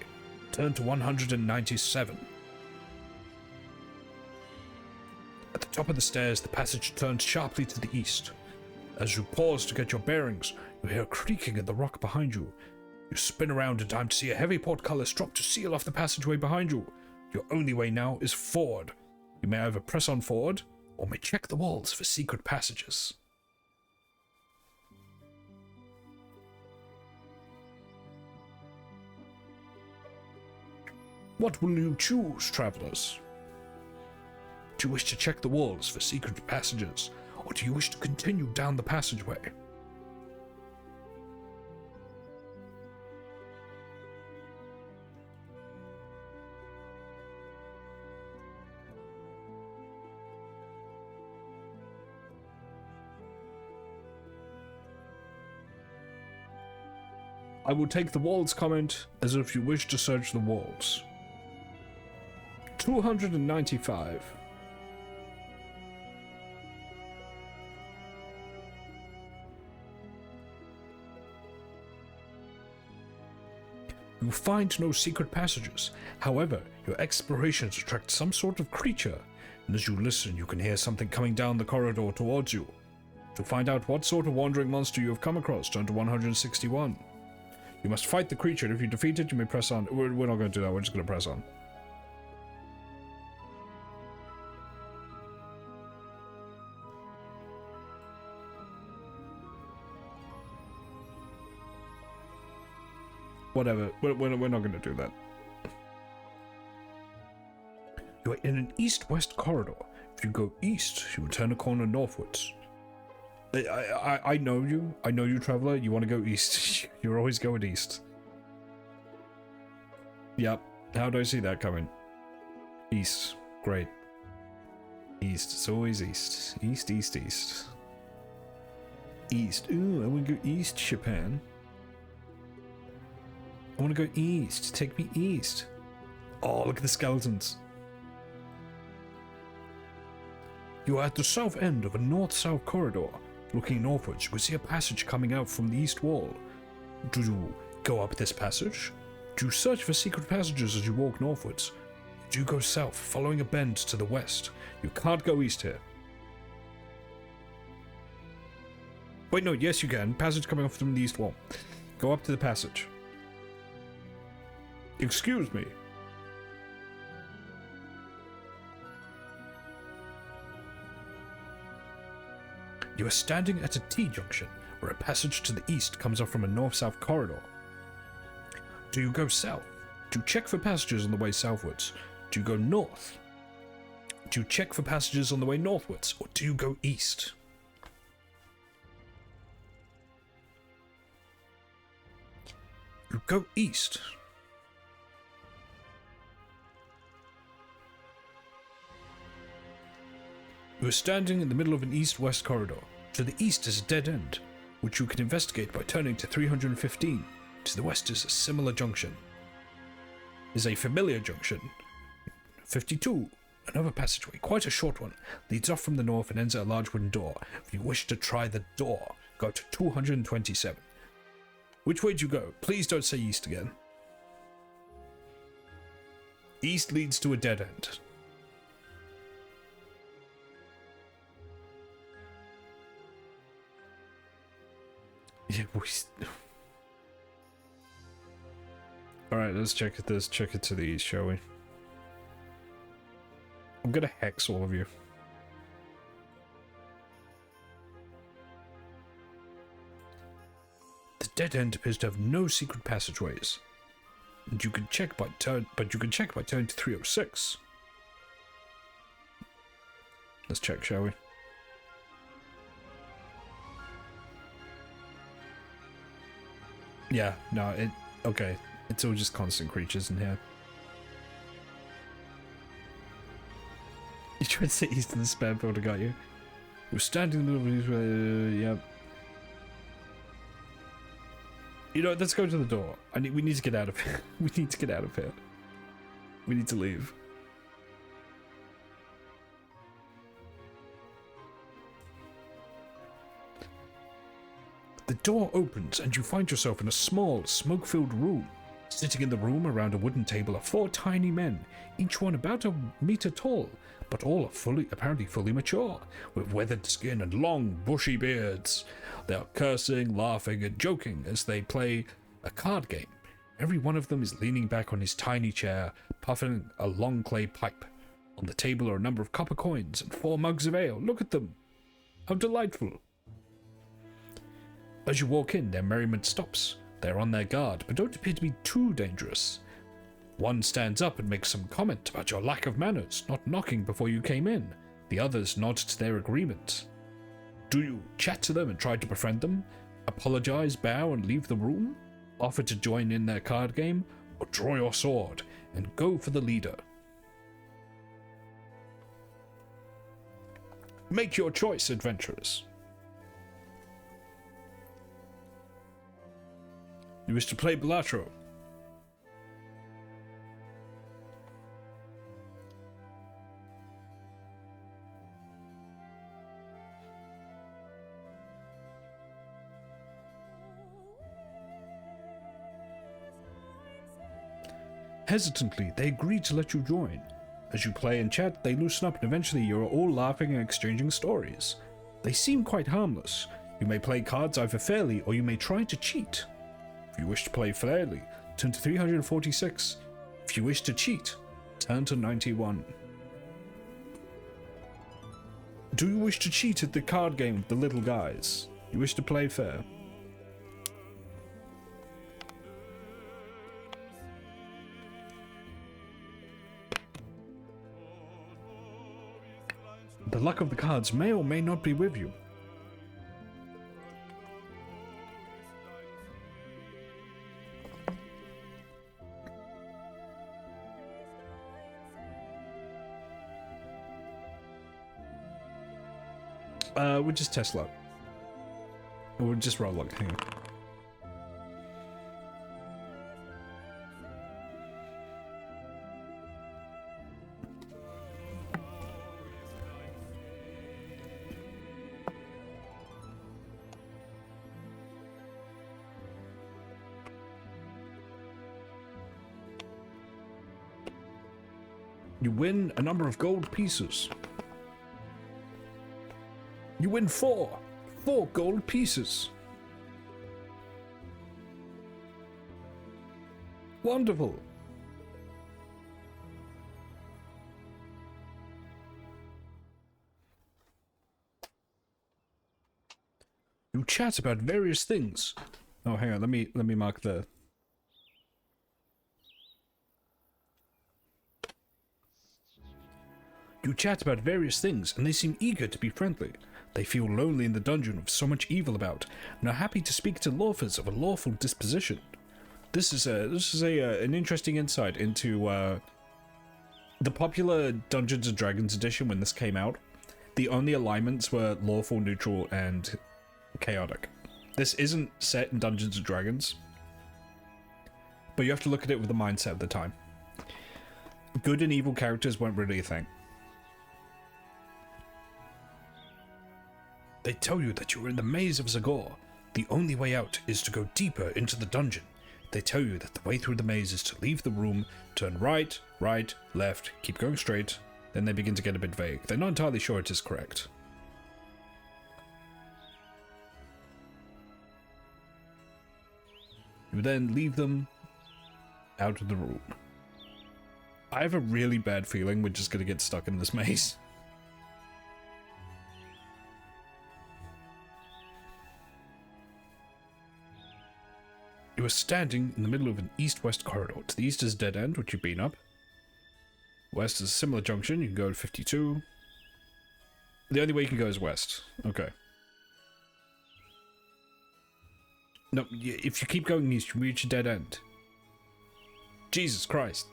Turn to 197. At the top of the stairs, the passage turns sharply to the east. As you pause to get your bearings, you hear a creaking in the rock behind you. You spin around in time to see a heavy portcullis drop to seal off the passageway behind you. Your only way now is forward. You may either press on forward, or may check the walls for secret passages. What will you choose, travelers? Do you wish to check the walls for secret passages, or do you wish to continue down the passageway? I will take the walls comment as if you wish to search the walls. 295. You find no secret passages. However, your explorations attract some sort of creature, and as you listen, you can hear something coming down the corridor towards you. To find out what sort of wandering monster you have come across, turn to 161. You must fight the creature, and if you defeat it, you may press on. We're not going to do that, we're just going to press on. Whatever, we're not going to do that. You are in an east-west corridor. If you go east, you will turn a corner northwards. I know you, traveler. You want to go east. You're always going east. Yep. How do I see that coming? East. Great. East. It's always east. East, east, east. East. Ooh, I want to go east, SHAPAN. I want to go east. Take me east. Oh, look at the skeletons. You are at the south end of a north-south corridor. Looking northwards, you will see a passage coming out from the east wall. Do you go up this passage? Do you search for secret passages as you walk northwards? Do you go south, following a bend to the west? You can't go east here. Wait, no, yes you can. Passage coming off from the east wall. Go up to the passage. Excuse me. You are standing at a T-junction, where a passage to the east comes up from a north-south corridor. Do you go south? Do you check for passages on the way southwards? Do you go north? Do you check for passages on the way northwards? Or do you go east? You go east. You are standing in the middle of an east-west corridor. To the east is a dead end, which you can investigate by turning to 315. To the west is a similar junction. Is a familiar junction. 52. Another passageway, quite a short one, leads off from the north and ends at a large wooden door. If you wish to try the door, go to 227. Which way do you go? Please don't say east again. East leads to a dead end. Yeah, Alright, let's check this. Check it to the east, shall we? I'm gonna hex all of you. The dead end appears to have no secret passageways. And you can check by turning to 306. Let's check, shall we? Yeah, no, okay. It's all just constant creatures in here. You tried to say east in the spam filter, got you. We're standing in the middle of these, yep. You know, let's go to the door. We need to get out of here. We need to get out of here. We need to leave. The door opens and you find yourself in a small, smoke-filled room. Sitting in the room around a wooden table are 4 tiny men, each one about a meter tall, but all are apparently fully mature, with weathered skin and long, bushy beards. They are cursing, laughing, and joking as they play a card game. Every one of them is leaning back on his tiny chair, puffing a long clay pipe. On the table are a number of copper coins and 4 mugs of ale. Look at them! How delightful! As you walk in, their merriment stops. They are on their guard, but don't appear to be too dangerous. One stands up and makes some comment about your lack of manners, not knocking before you came in. The others nod to their agreement. Do you chat to them and try to befriend them? Apologize, bow, and leave the room? Offer to join in their card game? Or draw your sword and go for the leader? Make your choice, adventurers. You wish to play Balatro? Hesitantly, they agree to let you join. As you play and chat, they loosen up and eventually you are all laughing and exchanging stories. They seem quite harmless. You may play cards either fairly or you may try to cheat. If you wish to play fairly, turn to 346. If you wish to cheat, turn to 91. Do you wish to cheat at the card game with the little guys? You wish to play fair? The luck of the cards may or may not be with you. We'll just test luck. We'll just roll luck. Hang on. You win a number of gold pieces. You win 4 gold pieces. Wonderful. You chat about various things. Oh, hang on, let me mark the... You chat about various things, and they seem eager to be friendly. They feel lonely in the dungeon with so much evil about, and are happy to speak to lawfers of a lawful disposition. This is an interesting insight into the popular Dungeons and Dragons edition when this came out. The only alignments were lawful, neutral, and chaotic. This isn't set in Dungeons and Dragons, but you have to look at it with the mindset of the time. Good and evil characters weren't really a thing. They tell you that you are in the maze of Zagor. The only way out is to go deeper into the dungeon. They tell you that the way through the maze is to leave the room, turn right, right, left, keep going straight. Then they begin to get a bit vague. They're not entirely sure it is correct. You then leave them out of the room. I have a really bad feeling we're just going to get stuck in this maze. You are standing in the middle of an east-west corridor. To the east is a dead end, which you've been up. West is a similar junction. You can go to 52. The only way you can go is west. Okay. No, if you keep going east, you reach a dead end. Jesus Christ.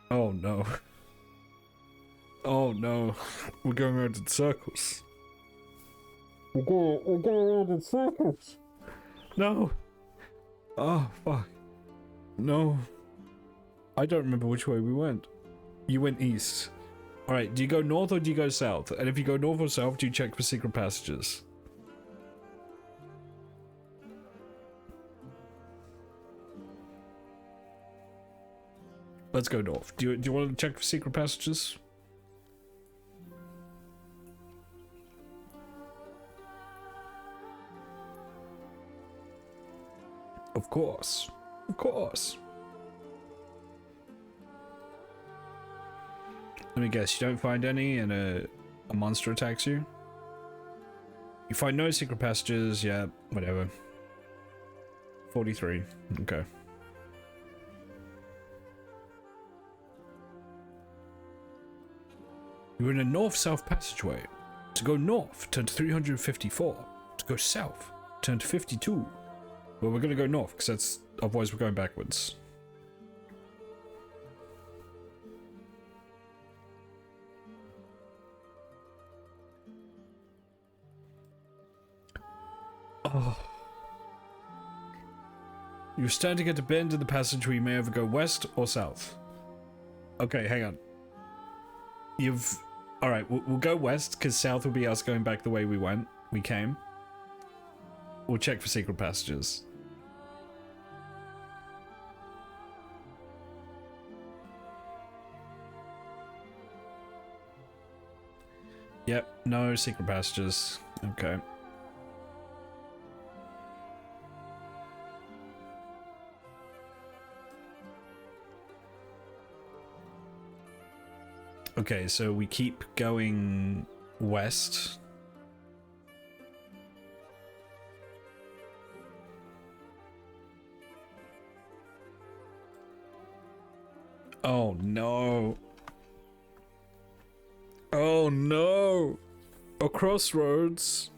Oh no. Oh no. We're going around in circles. We're going around in circles. No. Oh, fuck. No. I don't remember which way we went. You went east. Alright, do you go north or do you go south? And if you go north or south, do you check for secret passages? Let's go north. Do you want to check for secret passages? Of course. Of course. Let me guess, you don't find any and a monster attacks you? You find no secret passages, yeah, whatever. 43, okay. You're in a north-south passageway. To go north, turn to 354. To go south, turn to 52. Well, we're gonna go north, because that's... otherwise we're going backwards. Oh. You're standing at a bend in the passage where you may either go west or south. Okay, hang on. Alright, we'll go west, because south will be us going back the way we came. We'll check for secret passages. Yep, no secret passages. Okay. Okay, so we keep going west. Oh no. Oh no. A crossroads.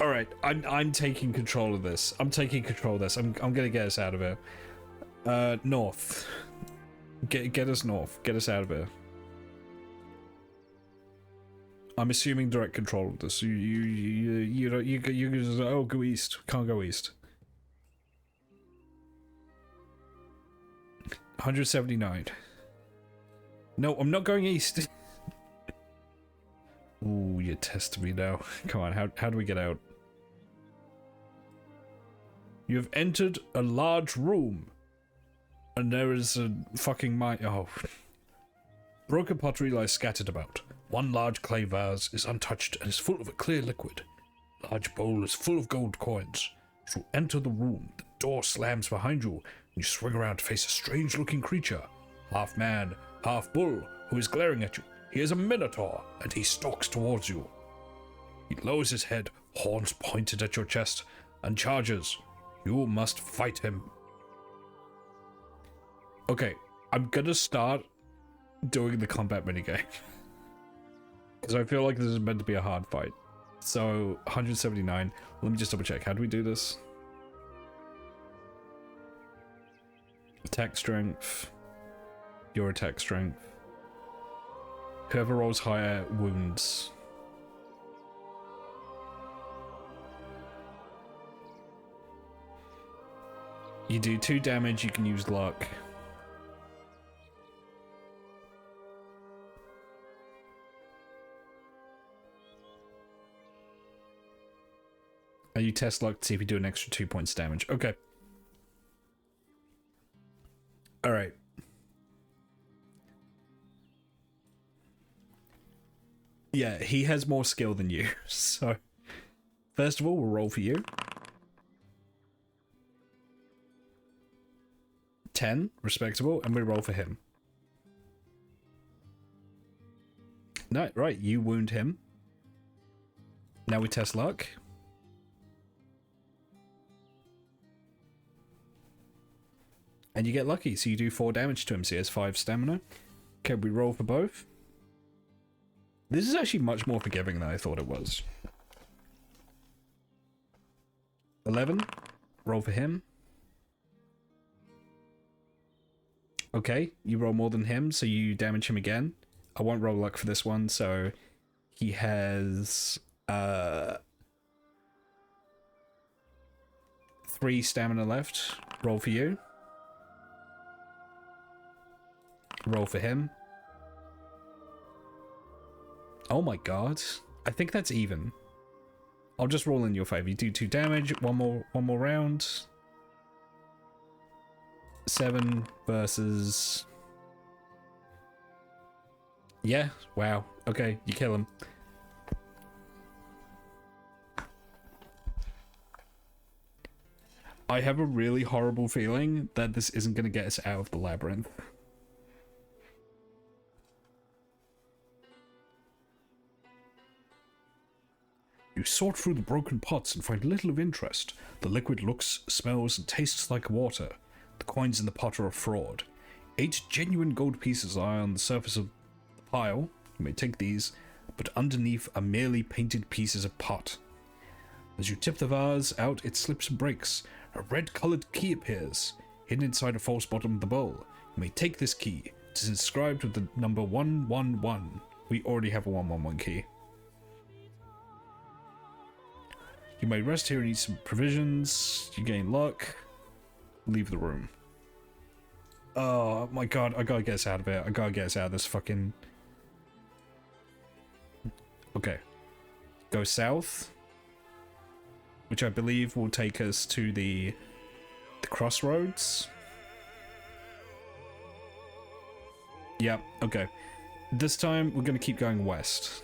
All right, I'm taking control of this. I'm taking control of this. I'm gonna get us out of here. North. Get us north. Get us out of here. I'm assuming direct control of this. You oh, go east. Can't go east. 179. No, I'm not going east. Ooh, you're testing me now. Come on, how do we get out? You have entered a large room. And there is a fucking oh. Broken pottery lies scattered about. One large clay vase is untouched and is full of a clear liquid. Large bowl is full of gold coins. As you enter the room, the door slams behind you, and you swing around to face a strange-looking creature. Half man, half bull, who is glaring at you. He is a minotaur, and he stalks towards you. He lowers his head, horns pointed at your chest, and charges. You must fight him. Okay, I'm gonna start doing the combat minigame. Because I feel like this is meant to be a hard fight. So, 179. Let me just double check. How do we do this? Attack strength. Your attack strength. Whoever rolls higher wounds. You do 2 damage, you can use luck. And you test luck to see if you do an extra 2 points damage. Okay. Alright. Yeah, he has more skill than you. So, first of all, we'll roll for you. 10, respectable, and we roll for him. No, right, you wound him. Now we test luck. And you get lucky, so you do 4 damage to him, so he has 5 stamina. Okay, we roll for both. This is actually much more forgiving than I thought it was. 11, roll for him. Okay, you roll more than him, so you damage him again. I won't roll luck for this one, so he has 3 stamina left. Roll for you. Roll for him. Oh my god. I think that's even. I'll just roll in your favor. You do 2 damage, one more round. 7 versus... Yeah, wow. Okay, you kill him. I have a really horrible feeling that this isn't going to get us out of the labyrinth. You sort through the broken pots and find little of interest. The liquid looks, smells, and tastes like water. The coins in the pot are a fraud. 8 genuine gold pieces lie on the surface of the pile. You may take these, but underneath are merely painted pieces of pot. As you tip the vase out, it slips and breaks. A red-coloured key appears, hidden inside a false bottom of the bowl. You may take this key. It is inscribed with the number 111. We already have a 111 key. You may rest here and eat some provisions. You gain luck. Leave the room. Oh my god, I gotta get us out of it. I gotta get us out of this fucking... Okay. Go south. Which I believe will take us to the crossroads. Yep, okay. This time we're gonna keep going west.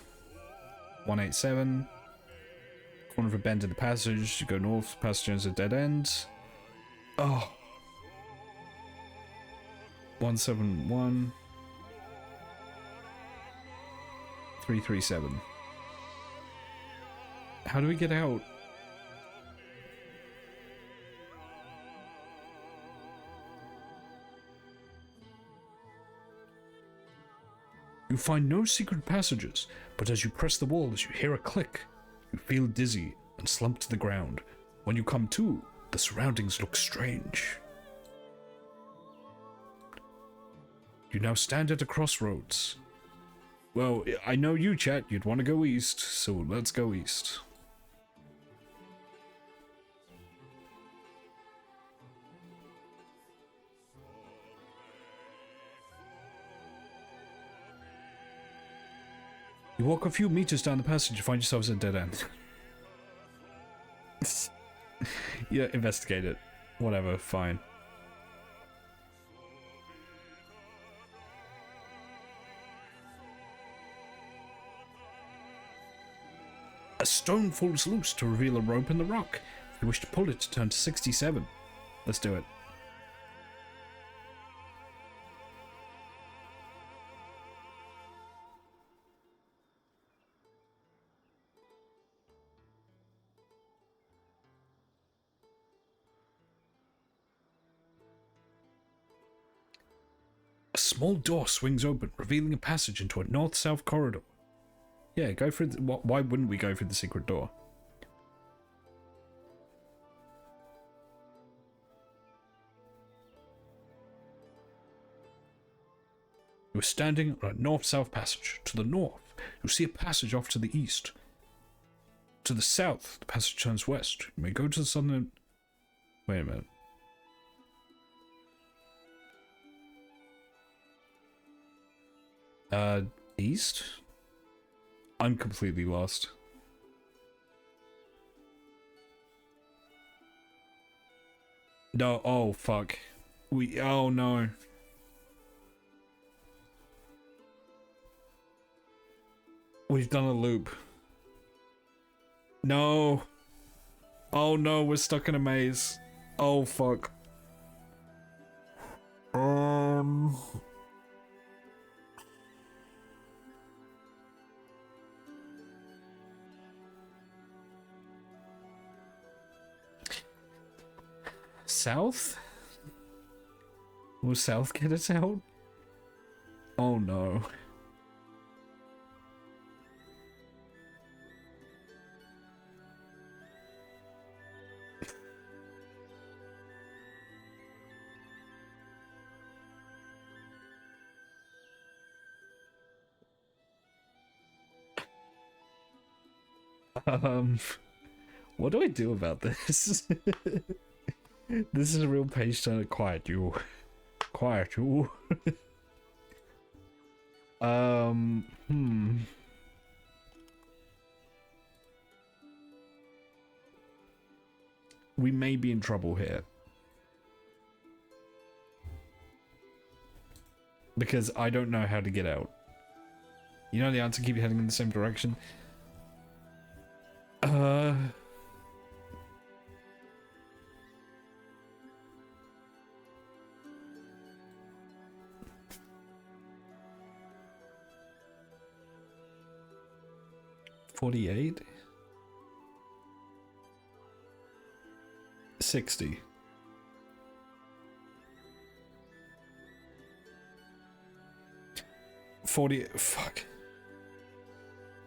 187. Corner of a bend in the passage. You go north, passage ends a dead end. Oh. 171. 337. How do we get out? You find no secret passages, but as you press the walls, you hear a click. You feel dizzy and slump to the ground. When you come to, the surroundings look strange. You now stand at a crossroads. Well, I know you, chat. You'd want to go east, so let's go east. You walk a few meters down the passage and find yourselves at a dead end. Yeah, investigate it. Whatever, fine. A stone falls loose to reveal a rope in the rock. If you wish to pull it, turn to 67. Let's do it. small door swings open, revealing a passage into a north-south corridor. Yeah, go through the, why wouldn't we go through the secret door? You are standing on a north-south passage. To the north, you see a passage off to the east. To the south, the passage turns west. You may go to the southern... Wait a minute. East? I'm completely lost. No, oh fuck. Oh no. We've done a loop. No. Oh no, we're stuck in a maze. Oh fuck. South? Will south get us out? Oh no. What do I do about this? This is a real page turner. Quiet you. Quiet you. We may be in trouble here. Because I don't know how to get out. You know the answer, keep heading in the same direction. 48? 60. Fuck.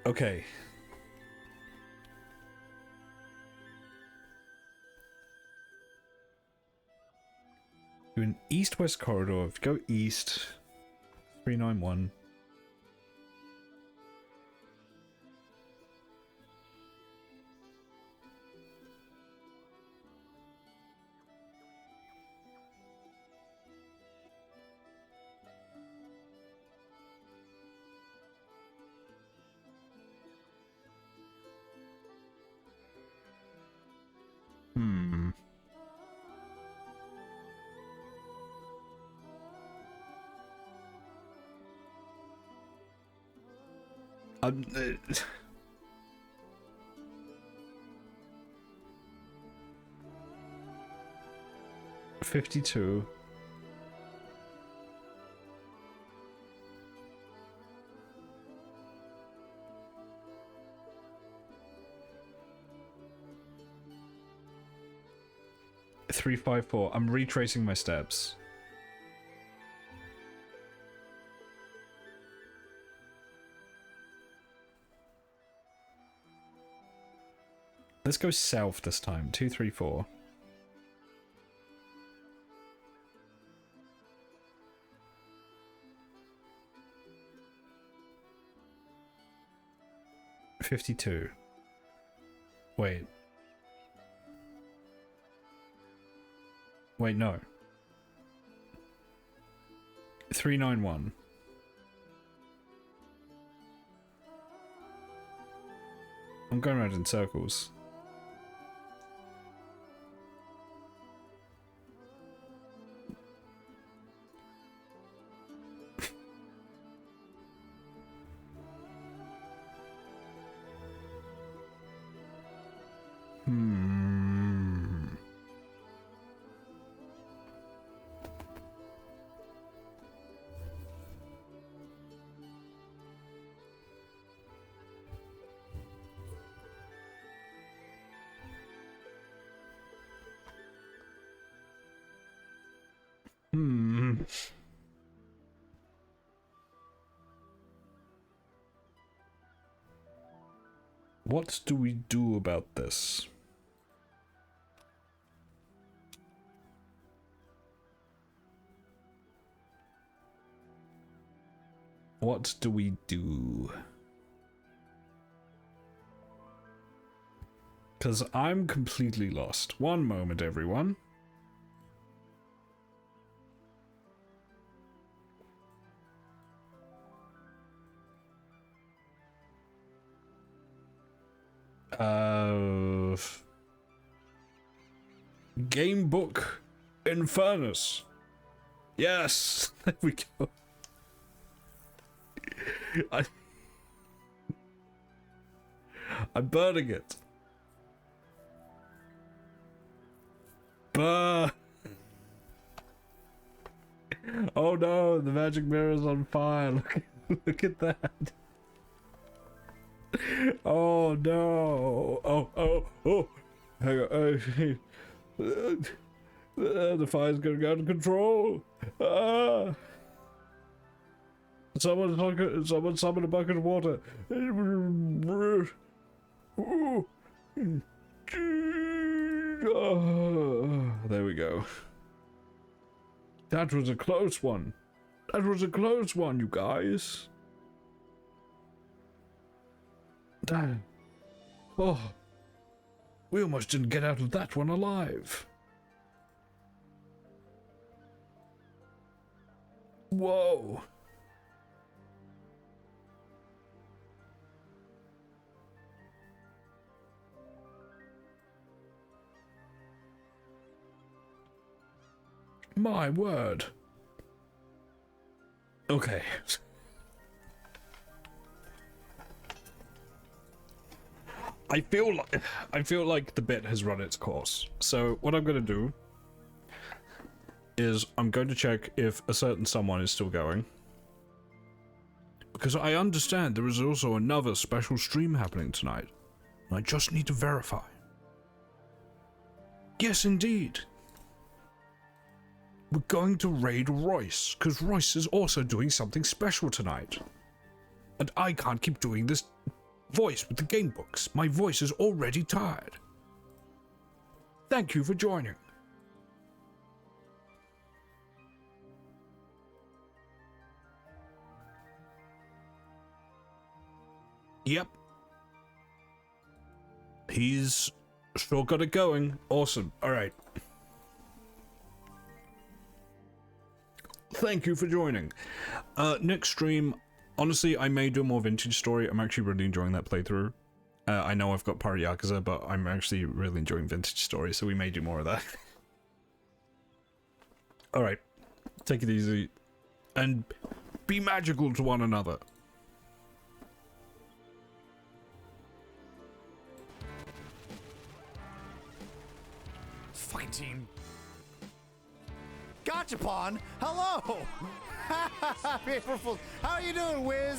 Okay. Do an east-west corridor. If you go east, 391. Uh, 52. Three, 5, 4. I'm retracing my steps. Let's go south this time. 2, 3, 4. $52. Wait. Wait, no. 391. I'm going around in circles. What do we do about this? What do we do? Because I'm completely lost. One moment, everyone. Gamebook Infernus. Yes, there we go. I'm burning it. Burn. Oh no, the magic mirror is on fire. Look at that. Oh no. Oh. Hang on. The fire's going out of control. Someone summon a bucket of water. There we go. That was a close one. That was a close one, you guys. Damn. Oh. We almost didn't get out of that one alive. Whoa. My word. Okay. I feel like the bit has run its course. So what I'm going to do is I'm going to check if a certain someone is still going. Because I understand there is also another special stream happening tonight. I just need to verify. Yes, indeed. We're going to raid Royce, because Royce is also doing something special tonight. And I can't keep doing this voice with the game books. My voice is already tired. Thank you for joining. Yep. He's still got it going. Awesome. All right. Thank you for joining. Next stream, honestly, I may do more Vintage Story. I'm actually really enjoying that playthrough. I know I've got Part Yakuza, but I'm actually really enjoying Vintage Story, so we may do more of that. Alright, take it easy. And be magical to one another. Fucking team. Gotcha, Pawn. Hello. April Fools. How are you doing, Wiz?